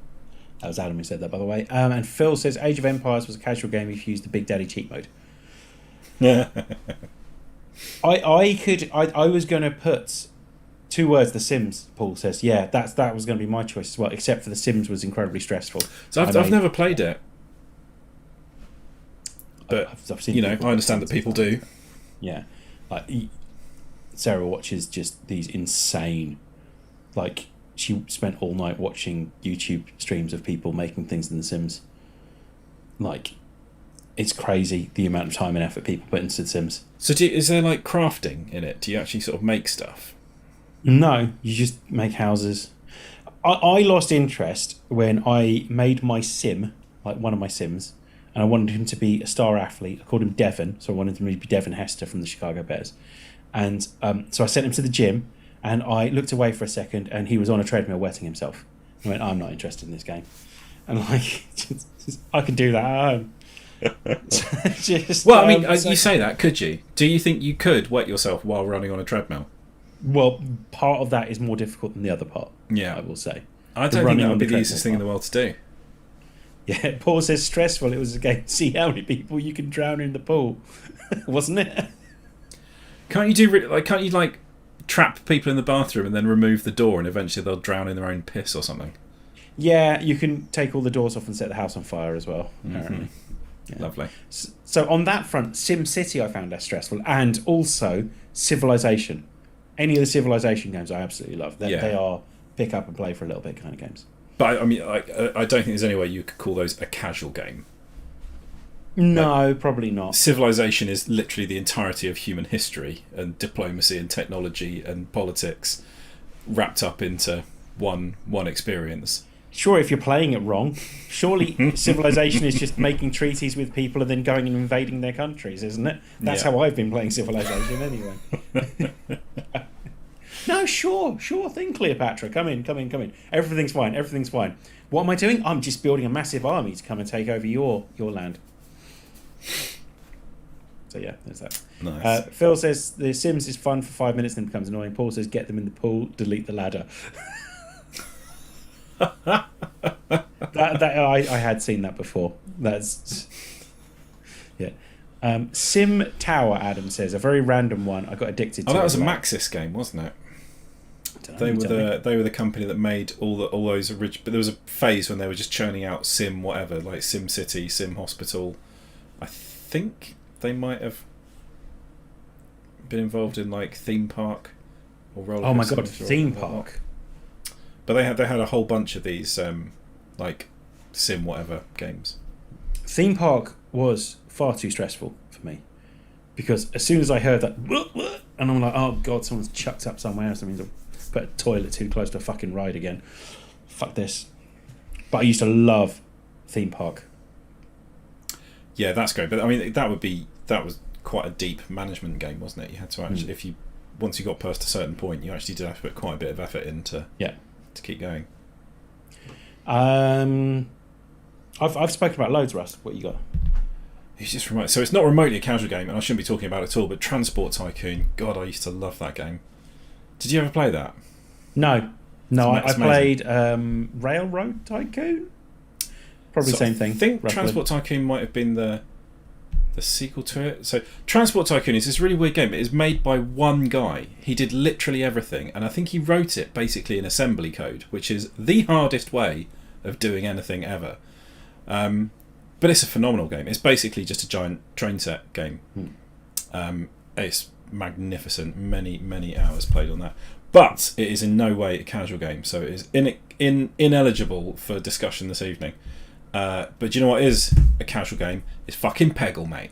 that was Adam who said that, by the way. And Phil says Age of Empires was a casual game if you used the Big Daddy cheat mode. Yeah. I was going to put 2 words, The Sims. Paul says, yeah, that was going to be my choice as well. Except for The Sims was incredibly stressful. So I've never played it, but I've seen I understand that people do. Yeah, like Sarah watches just these insane, like she spent all night watching YouTube streams of people making things in The Sims. Like, it's crazy the amount of time and effort people put into The Sims. So is there like crafting in it? Do you actually sort of make stuff? No, you just make houses. I lost interest when I made my sim, like one of my sims, and I wanted him to be a star athlete. I called him Devon, so I wanted him to be Devon Hester from the Chicago Bears. And so I sent him to the gym, and I looked away for a second, and he was on a treadmill wetting himself. I went, I'm not interested in this game. And like, I could do that at home. Well, I mean, you say that, could you? Do you think you could wet yourself while running on a treadmill? Well, part of that is more difficult than the other part. Yeah, I will say. I don't think that would be the easiest thing in the world to do. Yeah, Paul says stressful. It was a game to see how many people you can drown in the pool, wasn't it? Can't you trap people in the bathroom and then remove the door, and eventually they'll drown in their own piss or something? Yeah, you can take all the doors off and set the house on fire as well. Apparently. Yeah. Lovely. So on that front, SimCity I found less stressful, and also Civilization. Any of the Civilization games I absolutely love. They are pick up and play for a little bit kind of games. But I mean, I don't think there's any way you could call those a casual game. No, probably not. Civilization is literally the entirety of human history and diplomacy and technology and politics wrapped up into one experience. Sure, if you're playing it wrong. Surely Civilization is just making treaties with people and then going and invading their countries, isn't it? That's how I've been playing Civilization anyway. No, sure thing, Cleopatra. Come in. Everything's fine. What am I doing? I'm just building a massive army to come and take over your land. So yeah, there's that. Nice. Phil says The Sims is fun for 5 minutes, then becomes annoying. Paul says get them in the pool, delete the ladder. I had seen that before. That's yeah. Sim Tower, Adam says, a very random one. I got addicted to. Oh, that was a Maxis game, wasn't it? They were the company that made all those original. But there was a phase when they were just churning out Sim whatever, like Sim City, Sim Hospital. I think they might have been involved in like Theme Park or roller. Oh my god, Theme Park! But they had a whole bunch of these like Sim whatever games. Theme Park was far too stressful for me because as soon as I heard that, and I'm like, oh god, someone's chucked up somewhere else. That means I've put a toilet too close to a fucking ride again. Fuck this. But I used to love Theme Park. Yeah, that's great. But I mean, that was quite a deep management game, wasn't it? You had to actually, once you got past a certain point, you actually did have to put quite a bit of effort into to keep going. I've spoken about loads, Russ. What you got? It's just remote. So it's not remotely a casual game, and I shouldn't be talking about it at all. But Transport Tycoon, God, I used to love that game. Did you ever play that? No. I played Railroad Tycoon. Probably the same thing. I think roughly. Transport Tycoon might have been the sequel to it. So Transport Tycoon is this really weird game. It is made by one guy. He did literally everything, and I think he wrote it basically in assembly code, which is the hardest way of doing anything ever. But it's a phenomenal game. It's basically just a giant train set game. It's magnificent. Many hours played on that. But it is in no way a casual game, so it is ineligible for discussion this evening. But do you know what is a casual game? It's fucking Peggle, mate.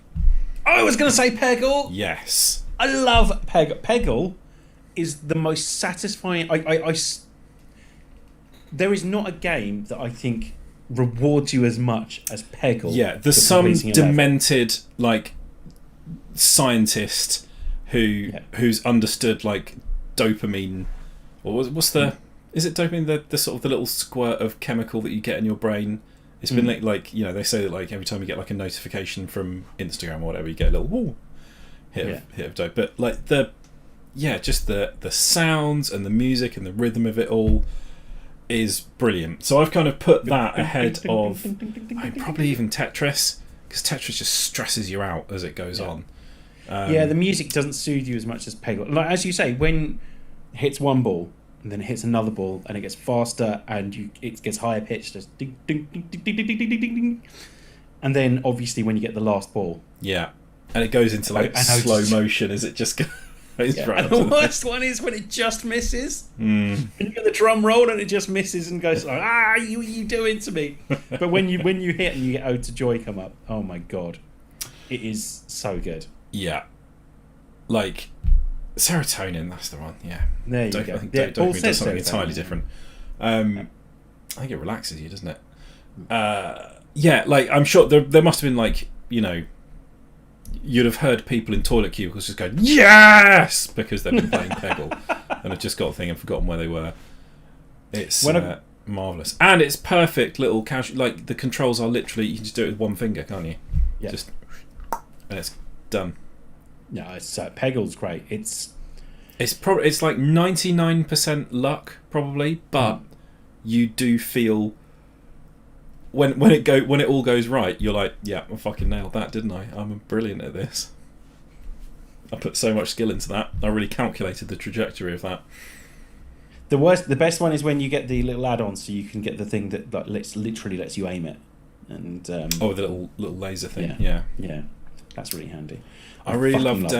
I was going to say Peggle. Yes. I love Peggle. Peggle is the most satisfying. There is not a game that I think rewards you as much as Peggle. Yeah, there's some demented like scientist who's understood like dopamine, or what's the is it dopamine, the sort of the little squirt of chemical that you get in your brain. It's been like you know, they say that like every time you get like a notification from Instagram or whatever, you get a little hit of dope. But like just the sounds and the music and the rhythm of it all is brilliant. So I've kind of put that ahead of probably even Tetris, because Tetris just stresses you out as it goes on. The music doesn't soothe you as much as Peggle. Like as you say, when it hits one ball and then it hits another ball and it gets faster and it gets higher pitched, as ding, ding, ding, ding, ding, ding, ding, ding, ding. And then obviously when you get the last ball, and it goes into like slow motion as it just goes. And the worst one is when it just misses. And you get the drum roll and it just misses and goes like, you doing to me? But when you hit and you get Ode to Joy come up, oh my god, it is so good. Yeah, like Serotonin, that's the one. Yeah, there you go. I think Dopamine does something entirely different. I think it relaxes you, doesn't it? Yeah, like I'm sure there must have been like, you know, you'd have heard people in toilet cubicles just going yes because they've been playing Peggle and have just got a thing and forgotten where they were. It's marvelous, and it's perfect little casual. Like the controls are literally you can just do it with one finger, can't you? Yeah. Just and it's done. No, it's Peggle's great. It's like 99% luck probably, but you do feel when it all goes right, you're like, yeah, I fucking nailed that, didn't I? I'm brilliant at this. I put so much skill into that. I really calculated the trajectory of that. The best one is when you get the little add-ons, so you can get the thing that like literally lets you aim it, and the little laser thing. Yeah, that's really handy. I really loved.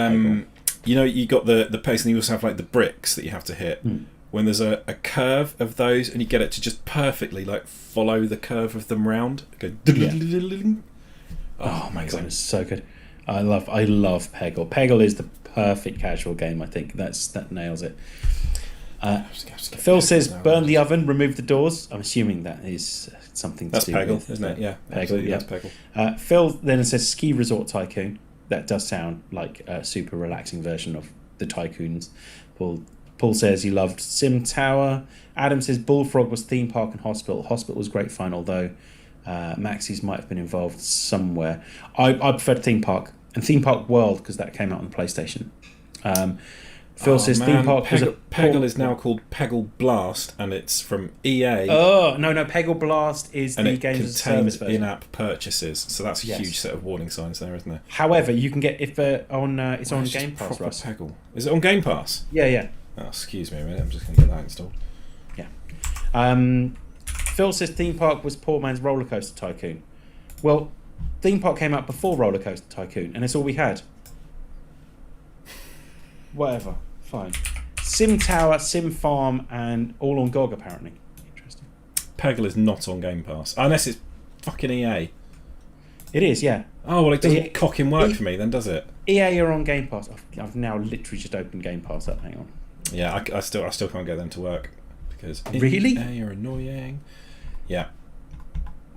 You know, you got the pace, and you also have like the bricks that you have to hit. When there's a curve of those, and you get it to just perfectly like follow the curve of them round. Go. Oh my god, it's so good. I love Peggle. Peggle is the perfect casual game. I think that nails it. Phil says, "Burn the oven, remove the doors." I'm assuming that is something to do Peggle, with, isn't it? Yeah, Peggle. Yeah, that's Peggle. Phil then says, "Ski Resort Tycoon." That does sound like a super relaxing version of the Tycoons. Paul says he loved Sim Tower. Adam says Bullfrog was theme park and hospital. Hospital was great fun, although Maxis might have been involved somewhere. I preferred theme park and theme park World because that came out on the PlayStation. Phil says theme park Peggle is now called Peggle Blast, and it's from EA. Oh no, Peggle Blast is and the games as a service version. In-app purchases, so that's a huge set of warning signs there, isn't there? However, you can get it's on Game Pass. Russ. Peggle. Is it on Game Pass? Yeah. Oh, excuse me a minute. I'm just going to get that installed. Yeah. Phil says theme park was poor man's Roller Coaster Tycoon. Well, theme park came out before Roller Coaster Tycoon, and it's all we had. Whatever, fine. Sim Tower, Sim Farm, and all on GOG apparently. Interesting. Peggle is not on Game Pass unless it's fucking EA. It is, yeah. Oh well, it doesn't cocking work for me then, does it? EA are on Game Pass. I've now literally just opened Game Pass up. Hang on. Yeah, I still can't get them to work because really EA are annoying. Yeah.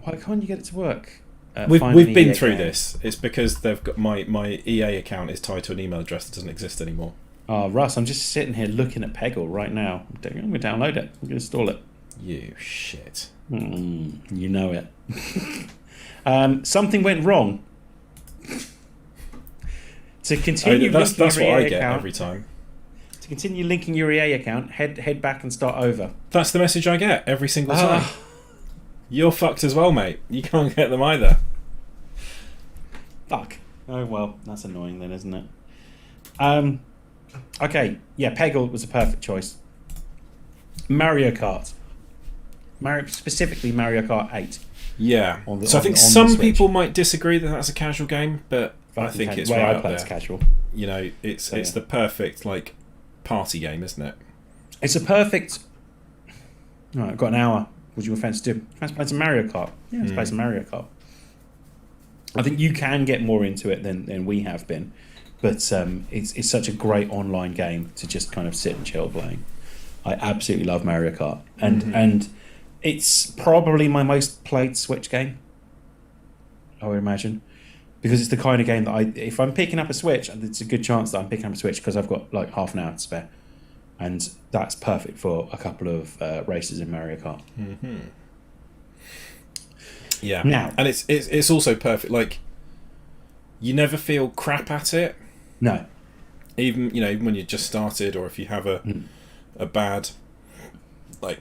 Why can't you get it to work? We've been through this. It's because they've got my EA account is tied to an email address that doesn't exist anymore. Oh, Russ, I'm just sitting here looking at Peggle right now. I'm going to download it. I'm going to install it. You shit. You know it. Something went wrong. To continue, that's what I get account, every time. To continue linking your EA account, head back and start over. That's the message I get every single time. You're fucked as well, mate. You can't get them either. Fuck. Oh well, that's annoying then, isn't it? Okay, yeah, Peggle was a perfect choice. Mario Kart. Specifically Mario Kart 8. Yeah. So I think some people might disagree that that's a casual game, but I think it's right up there. Casual. You know, it's the perfect like party game, isn't it? It's a perfect. Right, I've got an hour. What do you fancy to do? Let's play some Mario Kart. Yeah, let's play some Mario Kart. I think you can get more into it than we have been, but it's such a great online game to just kind of sit and chill playing. I absolutely love Mario Kart, and it's probably my most played Switch game, I would imagine, because it's the kind of game that if I'm picking up a Switch, it's a good chance that I'm picking up a Switch because I've got like half an hour to spare, and that's perfect for a couple of races in Mario Kart. Yeah, now and it's also perfect. Like, you never feel crap at it. No, even when you just started, or if you have a bad, like,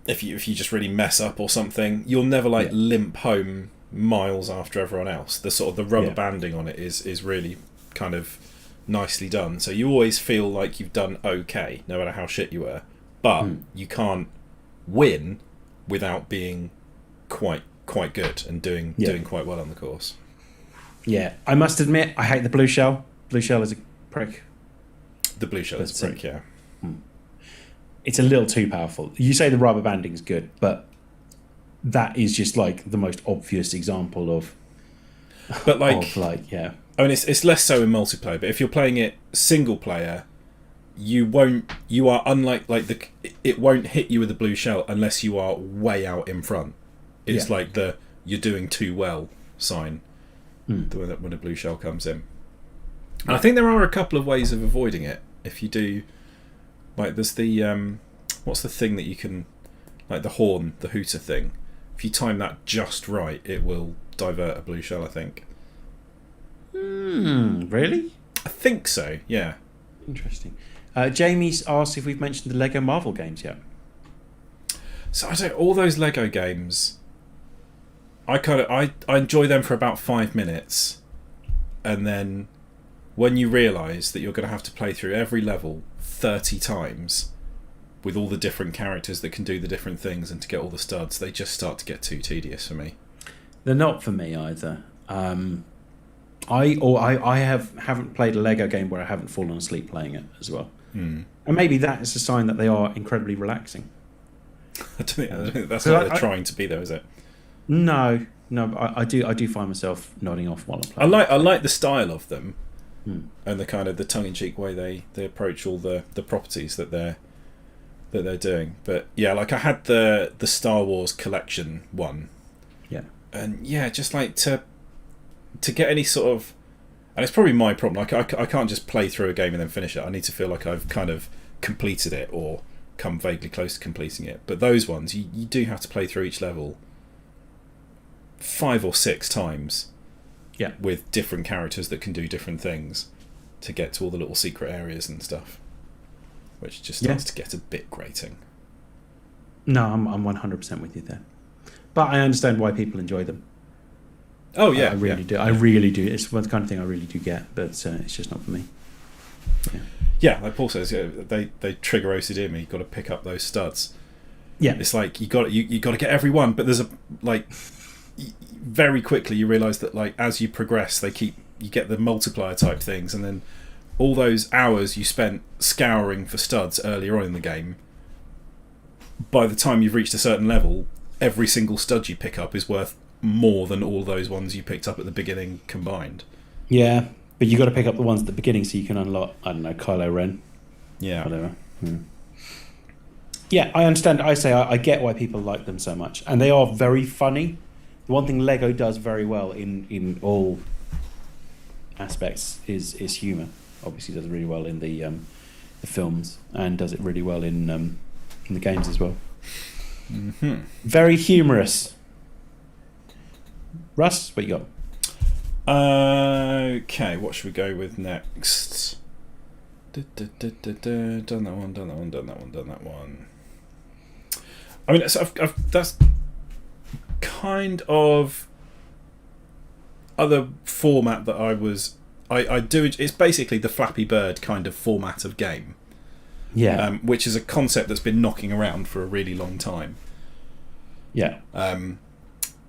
if you just really mess up or something, you'll never limp home miles after everyone else. The sort of the rubber banding on it is really kind of nicely done. So you always feel like you've done okay, no matter how shit you were. But you can't win without being quite good and doing quite well on the course. Yeah, I must admit, I hate the blue shell. Blue shell is a prick. The blue shell is a prick, yeah. It's a little too powerful. You say the rubber banding is good, but that is just like the most obvious example of. But I mean, it's less so in multiplayer. But if you're playing it single player, you are unlike it won't hit you with a blue shell unless you are way out in front. It's like the you're doing too well sign when a blue shell comes in. And I think there are a couple of ways of avoiding it. If you do, like, there's the what's the thing that you can, like the horn, the hooter thing. If you time that just right, it will divert a blue shell, I think. Really? I think so, yeah. Interesting. Jamie's asked if we've mentioned the Lego Marvel games yet. So all those Lego games, I enjoy them for about 5 minutes, and then when you realise that you're going to have to play through every level 30 times with all the different characters that can do the different things and to get all the studs, they just start to get too tedious for me. They're not for me either. I haven't played a Lego game where I haven't fallen asleep playing it as well. And maybe that is a sign that they are incredibly relaxing. I don't think that's what they're trying to be, though, is it? No. I do find myself nodding off while I'm playing. I like the style of them, and the kind of the tongue-in-cheek way they approach all the properties that they're doing. But yeah, like I had the Star Wars collection one. Yeah. And yeah, just like to get any sort of, and it's probably my problem. Like I can't just play through a game and then finish it. I need to feel like I've kind of completed it or come vaguely close to completing it. But those ones, you do have to play through each level 5 or 6 times. Yeah. With different characters that can do different things to get to all the little secret areas and stuff, which just starts to get a bit grating. No, I'm 100% with you there. But I understand why people enjoy them. Oh yeah, I really do. I really do. It's the kind of thing I really do get, but it's just not for me. Yeah, like Paul says, they trigger OCD in me. You've got to pick up those studs. Yeah, it's like you got to get every one, but there's very quickly you realise that like as you progress, you get the multiplier type things, and then all those hours you spent scouring for studs earlier on in the game, by the time you've reached a certain level, every single stud you pick up is worth more than all those ones you picked up at the beginning combined. Yeah, but you got to pick up the ones at the beginning so you can unlock, I don't know, Kylo Ren. Yeah. Whatever. Yeah, I understand. I get why people like them so much. And they are very funny. The one thing Lego does very well in all aspects is humour. Obviously does it really well in the films, and does it really well in the games as well. Mm-hmm. Very humorous. Russ, what you got? Okay, what should we go with next? Done that one. I mean, that's kind of other format that I do. It's basically the Flappy Bird kind of format of game. Yeah. Which is a concept that's been knocking around for a really long time. Yeah.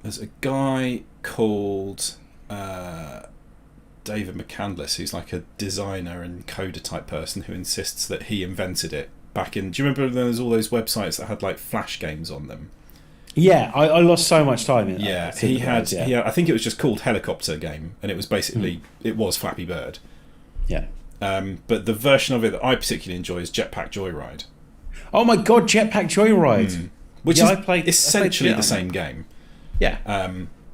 There's a guy called David McCandless, who's like a designer and coder type person who insists that he invented it back in. Do you remember there's all those websites that had like Flash games on them? Yeah, I lost so much time in it. Yeah, he had. I think it was just called Helicopter Game, and it was basically it was Flappy Bird. Yeah. But the version of it that I particularly enjoy is Jetpack Joyride. Oh my god, Jetpack Joyride! Which is essentially the same game. Yeah.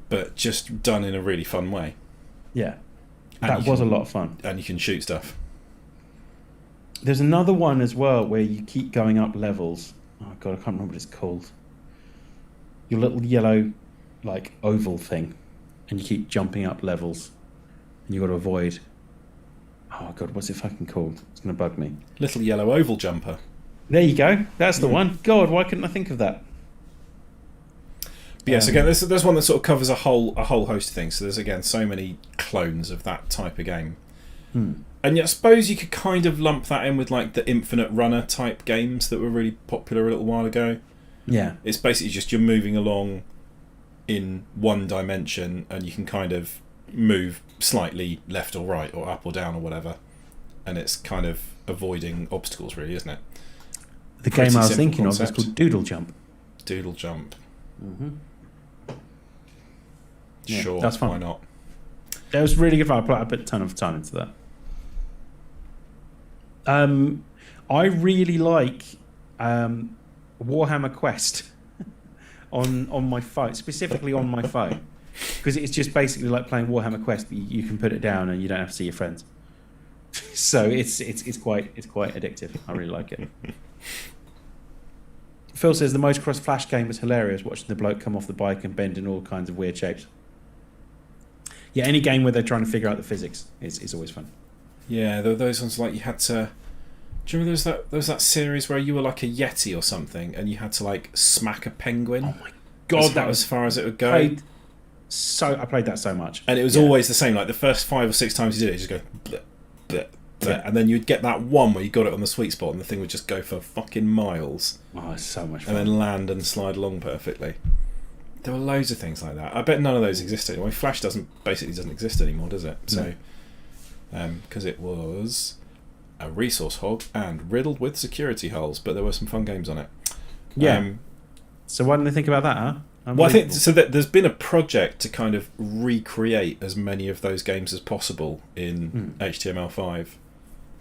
But just done in a really fun way. Yeah. That was a lot of fun. And you can shoot stuff. There's another one as well where you keep going up levels. Oh god, I can't remember what it's called. Your little yellow, like, oval thing. And you keep jumping up levels. And you've got to avoid... Oh god, what's it fucking called? It's going to bug me. Little yellow oval jumper. There you go. That's the one. God, why couldn't I think of that? But yes, again, there's one that sort of covers a whole host of things. So there's, again, so many clones of that type of game. And yet I suppose you could kind of lump that in with like the Infinite Runner type games that were really popular a little while ago. Yeah. It's basically just you're moving along in one dimension and you can kind of move slightly left or right or up or down or whatever. And it's kind of avoiding obstacles, really, isn't it? The game I was thinking of is called Doodle Jump. Doodle Jump. Mm-hmm. Sure, yeah, that's fun. Why not? It was really good fun. I put a ton of time into that. I really like Warhammer Quest on my phone, specifically on my phone, because it's just basically like playing Warhammer Quest, but you can put it down and you don't have to see your friends. So it's quite addictive. I really like it. Phil says the Motocross Flash game was hilarious, watching the bloke come off the bike and bend in all kinds of weird shapes. Yeah, any game where they're trying to figure out the physics is always fun. Yeah, there were those ones like you had to. Do you remember there was that series where you were like a Yeti or something, and you had to like smack a penguin? Oh my god, that was as far as it would go. I played that so much, and it was always the same. Like the first 5 or 6 times you did it, you just go bleh, bleh, bleh, and then you'd get that one where you got it on the sweet spot, and the thing would just go for fucking miles. Oh, it's so much fun. And then land and slide along perfectly. There were loads of things like that. I bet none of those exist anymore. Flash doesn't exist anymore, does it? So, because it was a resource hog and riddled with security holes, but there were some fun games on it. Yeah. So why didn't they think about that, huh? Well, I think so. That there's been a project to kind of recreate as many of those games as possible in HTML5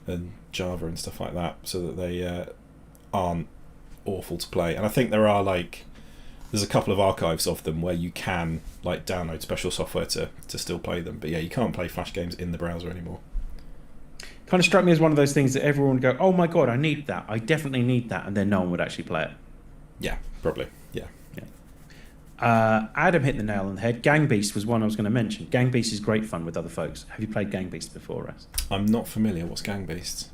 and Java and stuff like that, so that they aren't awful to play. And I think there's a couple of archives of them where you can like download special software to still play them. But yeah, you can't play Flash games in the browser anymore. Kind of struck me as one of those things that everyone would go, oh my god, I need that. I definitely need that. And then no one would actually play it. Yeah, probably. Yeah. Adam hit the nail on the head. Gang Beast was one I was going to mention. Gang Beast is great fun with other folks. Have you played Gang Beast before, Russ? I'm not familiar. What's Gang Beasts?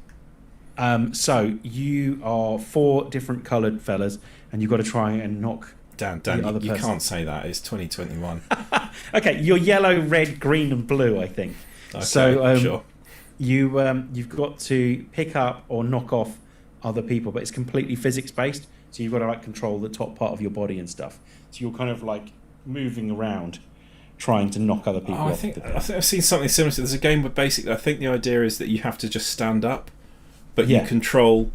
So you are 4 different coloured fellas, and you've got to try and knock. Dan, you can't say that. It's 2021. Okay, you're yellow, red, green, and blue, I think. Okay, so sure. You've got to pick up or knock off other people, but it's completely physics based. So you've got to like control the top part of your body and stuff. So you're kind of like moving around, trying to knock other people off. I think I've seen something similar to. There's a game where basically I think the idea is that you have to just stand up, but you control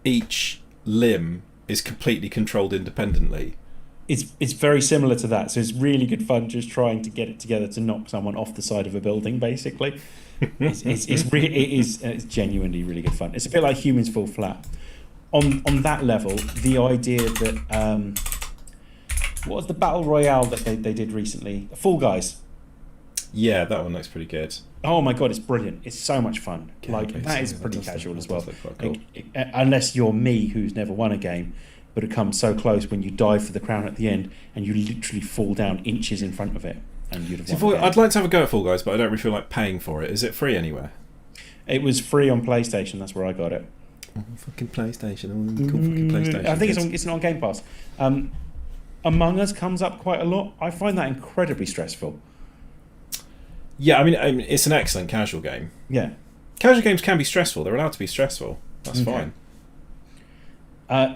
each limb is completely controlled independently. It's very similar to that. So it's really good fun just trying to get it together to knock someone off the side of a building, basically. It's genuinely really good fun. It's a bit like Humans Fall Flat. On that level, the idea that what was the battle royale that they did recently? Fall Guys. Yeah, that one looks pretty good. Oh my god, it's brilliant! It's so much fun. Yeah, like okay, that is so pretty that casual as look well. quite cool. Unless you're me, who's never won a game, but it comes so close when you dive for the crown at the end, and you literally fall down inches in front of it, and you'd have won. I'd like to have a go at Fall Guys, but I don't really feel like paying for it. Is it free anywhere? It was free on PlayStation. That's where I got it. Oh, fucking PlayStation! Cool fucking PlayStation. I think it's not on Game Pass. Among Us comes up quite a lot. I find that incredibly stressful. Yeah, I mean, it's an excellent casual game. Yeah, casual games can be stressful. They're allowed to be stressful. That's fine.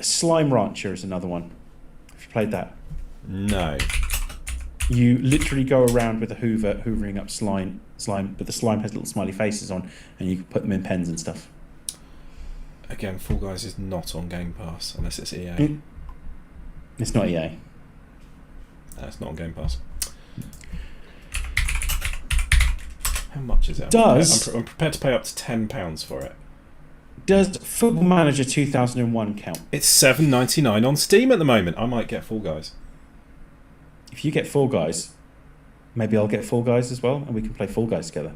Slime Rancher is another one. Have you played that? No. You literally go around with a hoover, hoovering up slime, but the slime has little smiley faces on, and you can put them in pens and stuff. Again, Fall Guys is not on Game Pass unless it's EA. It's not EA. No, it's not on Game Pass. How much is it? I'm prepared to pay up to £10 for it. Does Football Manager 2001 count? It's $7.99 on Steam at the moment. I might get Fall Guys. If you get Fall Guys, maybe I'll get Fall Guys as well, and we can play Fall Guys together.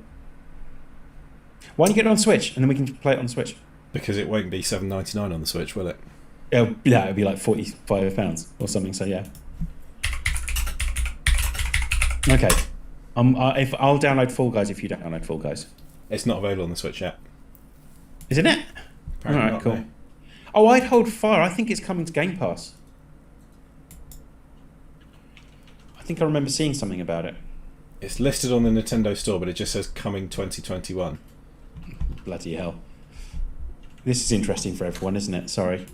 Why don't you get it on Switch, and then we can play it on Switch? Because it won't be $7.99 on the Switch, will it? It'll be like £45 or something. So yeah. Okay. If I'll download Fall Guys if you don't download Fall Guys. It's not available on the Switch yet. Isn't it? Apparently All right, not, cool. no. Oh, I'd hold fire. I think it's coming to Game Pass. I think I remember seeing something about it. It's listed on the Nintendo Store, but it just says coming 2021. Bloody hell. This is interesting for everyone, isn't it? Sorry.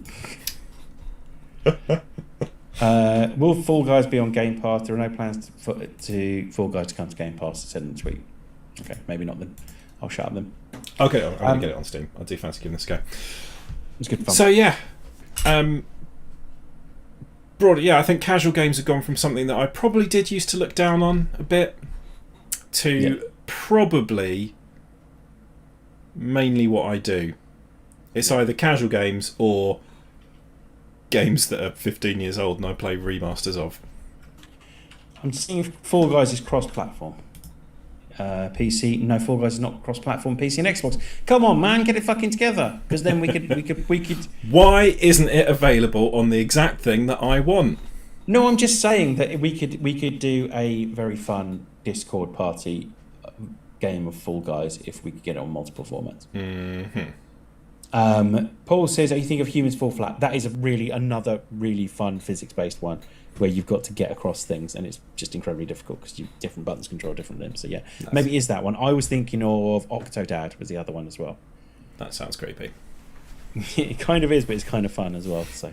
Will Fall Guys be on Game Pass? There are no plans for Fall Guys to come to Game Pass. It said in the tweet. Okay, maybe not then. I'll shut up then. Okay, I'm going to get it on Steam. I do fancy giving this a go. It's good fun. So yeah, broadly, yeah, I think casual games have gone from something that I probably did used to look down on a bit to probably mainly what I do. It's either casual games or games that are 15 years old and I play remasters of. I'm seeing if Fall Guys is cross-platform. PC, no, Fall Guys is not cross-platform. PC and Xbox. Come on, man, get it fucking together. Because then we could. Why isn't it available on the exact thing that I want? No, I'm just saying that we could do a very fun Discord party game of Fall Guys if we could get it on multiple formats. Paul says, "Are you thinking of Humans Fall Flat?" That is another really fun physics-based one where you've got to get across things and it's just incredibly difficult because different buttons control different limbs. So yeah, nice. Maybe it is that one. I was thinking of Octodad was the other one as well. That sounds creepy. It kind of is, but it's kind of fun as well. So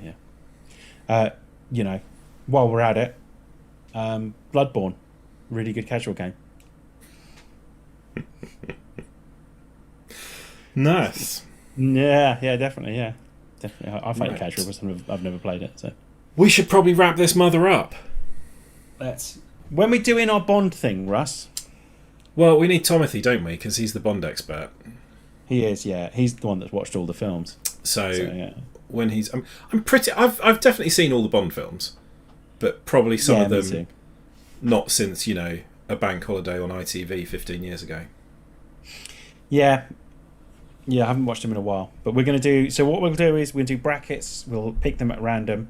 yeah, while we're at it, Bloodborne, really good casual game. Nice. Yeah, definitely. I find it casual, but I've never played it. So we should probably wrap this mother up. When we're doing our Bond thing, Russ. Well, we need Timothy, don't we? Because he's the Bond expert. He is, yeah. He's the one that's watched all the films. So yeah. When he's, I've definitely seen all the Bond films, but probably some of them not since a bank holiday on ITV 15 years ago. Yeah, I haven't watched them in a while. But we're going to do... So what we'll do is we'll do brackets. We'll pick them at random.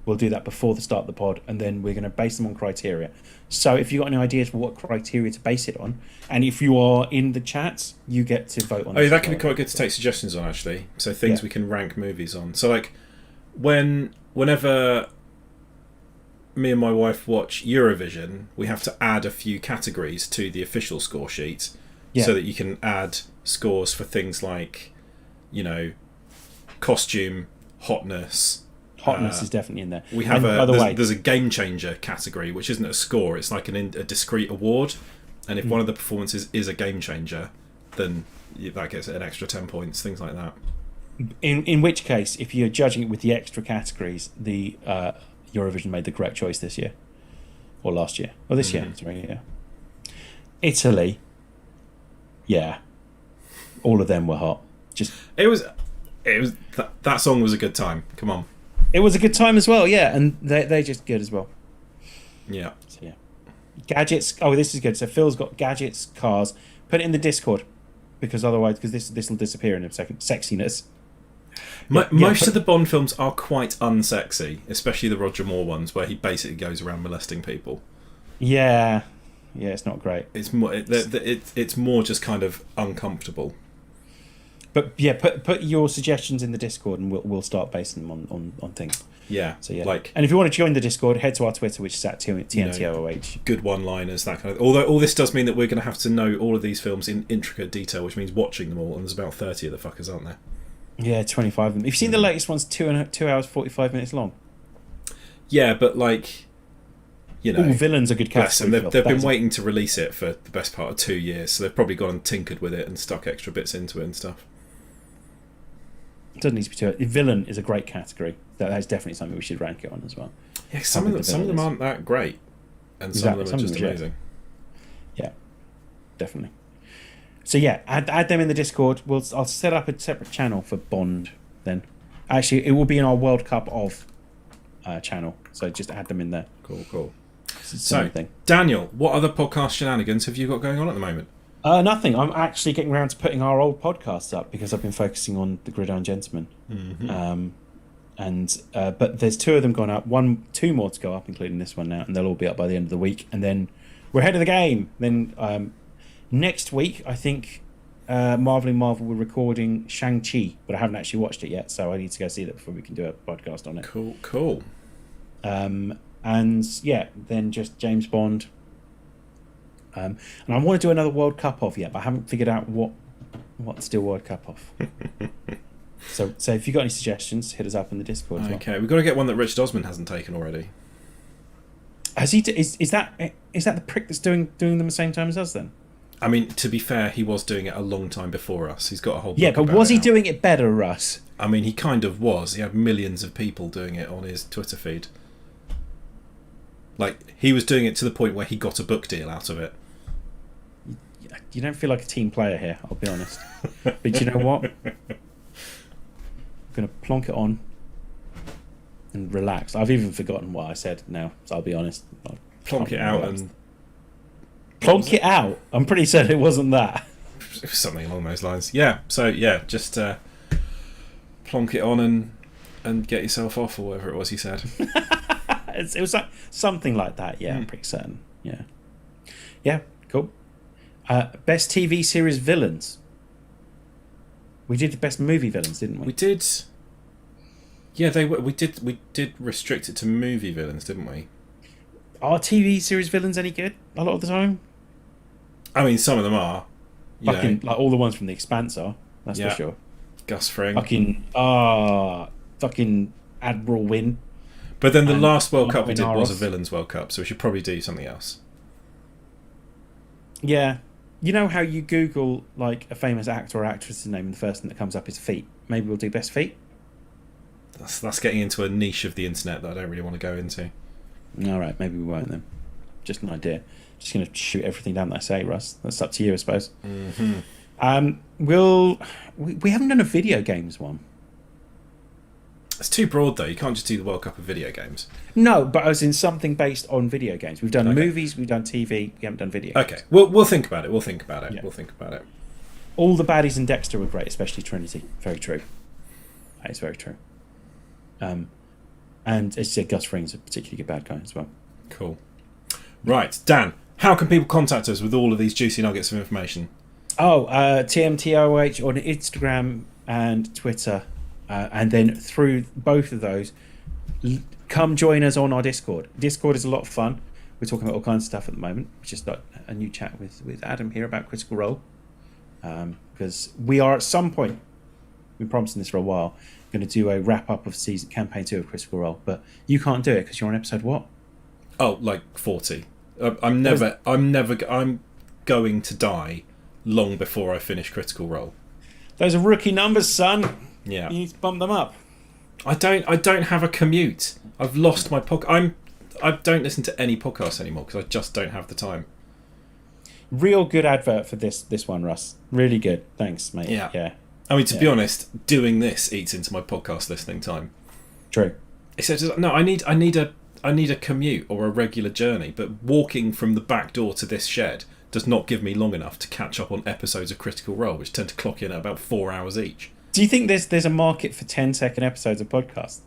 We'll do that before the start of the pod. And then we're going to base them on criteria. So if you've got any ideas for what criteria to base it on, and if you are in the chats, you get to vote on it. Oh, that could be quite good to take suggestions on, actually. So things we can rank movies on. So, like, whenever me and my wife watch Eurovision, we have to add a few categories to the official score sheet so that you can add scores for things like, costume, hotness. Hotness is definitely in there. We have there's a game changer category, which isn't a score; it's like a discrete award. And if one of the performances is a game changer, then that gets an extra 10 points. Things like that. In which case, if you're judging it with the extra categories, the Eurovision made the correct choice this year, or last year, or this year. Sorry, yeah. Italy. Yeah, all of them were hot. It was that song was a good time. Come on. It was a good time as well, yeah, and they're just good as well. Yeah. So yeah. Gadgets. Oh, this is good. So Phil's got gadgets, cars. Put it in the Discord, because this will disappear in a second. Sexiness. Most of the Bond films are quite unsexy, especially the Roger Moore ones, where he basically goes around molesting people. Yeah, it's not great. It's more. It's more just kind of uncomfortable. But yeah, put your suggestions in the Discord, and we'll start basing them on things. Yeah. So yeah. Like, and if you want to join the Discord, head to our Twitter, which is at TNTOOH. Good one-liners, that kind of. Although all this does mean that we're going to have to know all of these films in intricate detail, which means watching them all. And there's about 30 of the fuckers, aren't there? Yeah, 25 of them. If you've seen the latest ones, 2 hours 45 minutes long. Yeah, but like, Villain's a good category. And they've been waiting to release it for the best part of 2 years, so they've probably gone and tinkered with it and stuck extra bits into it and stuff. It doesn't need to be too. Villain is a great category. That's definitely something we should rank it on as well. Yeah, some of them aren't that great, and some of them are just amazing. Yeah, definitely. So yeah, add them in the Discord. I'll set up a separate channel for Bond then. Actually, it will be in our World Cup of channel. So just add them in there. Cool. So, Daniel, what other podcast shenanigans have you got going on at the moment? Nothing. I'm actually getting around to putting our old podcasts up because I've been focusing on the Gridiron Gentleman. But there's 2 of them gone up. 2 more to go up, including this one now, and they'll all be up by the end of the week. And then we're ahead of the game. Then next week, I think Marvel we're recording Shang-Chi, but I haven't actually watched it yet, so I need to go see that before we can do a podcast on it. Cool. And yeah, then just James Bond. And I want to do another World Cup of yet, but I haven't figured out what to do World Cup of. So if you've got any suggestions, hit us up in the Discord. Okay, we've got to get one that Richard Osman hasn't taken already. Has he? Is that the prick that's doing them at the same time as us then? I mean, to be fair, he was doing it a long time before us. He's got a whole book. Yeah, but was he doing it better, Russ? I mean, he kind of was. He had millions of people doing it on his Twitter feed. Like, he was doing it to the point where he got a book deal out of it. You don't feel like a team player here, I'll be honest. But you know what? going to plonk it on and relax. I've even forgotten what I said now, so I'll be honest. Plonk it out and... Plonk it out? I'm pretty certain it wasn't that. It was something along those lines. Yeah, so yeah, just plonk it on and get yourself off, or whatever it was you said. It was like something like that, yeah, I'm pretty certain. Yeah. Yeah, cool. Best TV series villains. We did the best movie villains, didn't we? We did. Yeah, we did restrict it to movie villains, didn't we? Are TV series villains any good a lot of the time? I mean, some of them are. Fucking, like all the ones from The Expanse are, that's for sure. Gus Fring. Fucking Admiral Wynn. But then the last World Cup we did Inaros. was a villains World Cup, so we should probably do something else. Yeah. You know how you Google like a famous actor or actress's name and the first thing that comes up is feet? Maybe we'll do best feet? That's getting into a niche of the internet that I don't really want to go into. Alright, maybe we won't then. Just an idea. Just going to shoot everything down that I say, Russ. That's up to you, I suppose. Mm-hmm. We haven't done a video games one. It's too broad, though. You can't just do the World Cup of video games. No, but as in something based on video games. We've done movies, we've done TV, we haven't done video games. Okay, we'll think about it. Yeah. We'll think about it. All the baddies in Dexter were great, especially Trinity. Very true. That is very true. And as you said, Gus Fring's a particularly good bad guy as well. Cool. Right, Dan, how can people contact us with all of these juicy nuggets of information? TMTOH on Instagram and Twitter. And then through both of those, come join us on our Discord. Discord is a lot of fun. We're talking about all kinds of stuff at the moment. We just got a new chat with Adam here about Critical Role. Because we are at some point, we've been promising this for a while, going to do a wrap-up of campaign 2 of Critical Role. But you can't do it because you're on episode what? Oh, like 40. I'm going to die long before I finish Critical Role. Those are rookie numbers, son. Yeah, you need to bump them up. I don't have a commute. I've lost my podcast. I don't listen to any podcasts anymore because I just don't have the time. Real good advert for this one, Russ. Really good. Thanks, mate. Yeah. I mean, to be honest, doing this eats into my podcast listening time. True. Except, no, I need a commute or a regular journey, but walking from the back door to this shed does not give me long enough to catch up on episodes of Critical Role, which tend to clock in at about 4 hours each. Do you think there's a market for 10-second episodes of podcasts?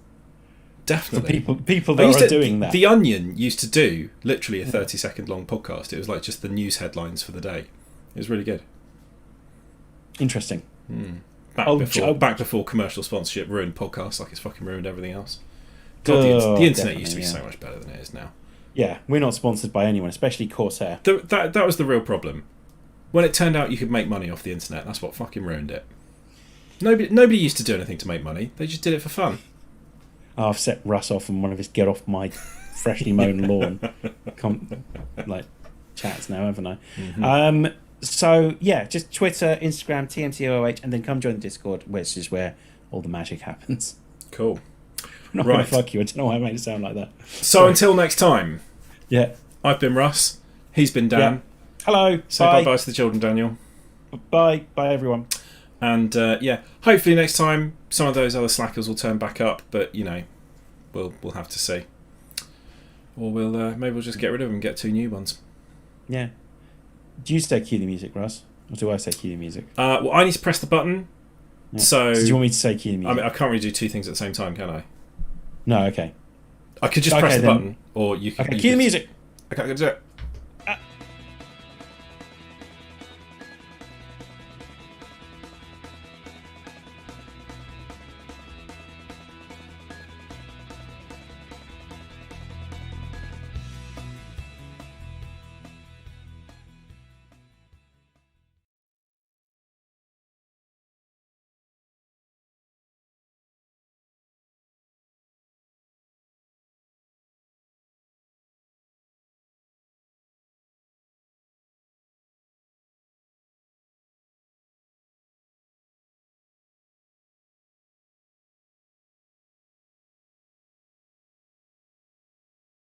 Definitely. For people that are doing that. The Onion used to do literally a 30-second long podcast. It was like just the news headlines for the day. It was really good. Interesting. Back before commercial sponsorship ruined podcasts like it's fucking ruined everything else. God, the internet used to be so much better than it is now. Yeah, we're not sponsored by anyone, especially Corsair. That was the real problem. When it turned out you could make money off the internet, that's what fucking ruined it. Nobody used to do anything to make money. They just did it for fun. Oh, I've set Russ off on one of his get off my freshly mown lawn chats now, haven't I? Mm-hmm. So yeah, just Twitter, Instagram, TMTOH, and then come join the Discord, which is where all the magic happens. Cool. I'm not gonna fuck you. I don't know why I made it sound like that. So until next time. Yeah. I've been Russ. He's been Dan. Yeah. Hello. Say bye-bye to the children, Daniel. Bye everyone. And hopefully next time some of those other slackers will turn back up, but we'll have to see. Or maybe we'll just get rid of them and get 2 new ones. Yeah. Do you say cue the music, Russ? Or do I say cue the music? Well, I need to press the button. Yeah. So do you want me to say cue the music? I mean, I can't really do 2 things at the same time, can I? No, okay. I could just press the button, or you can. Okay, cue the music. Okay, I can do it.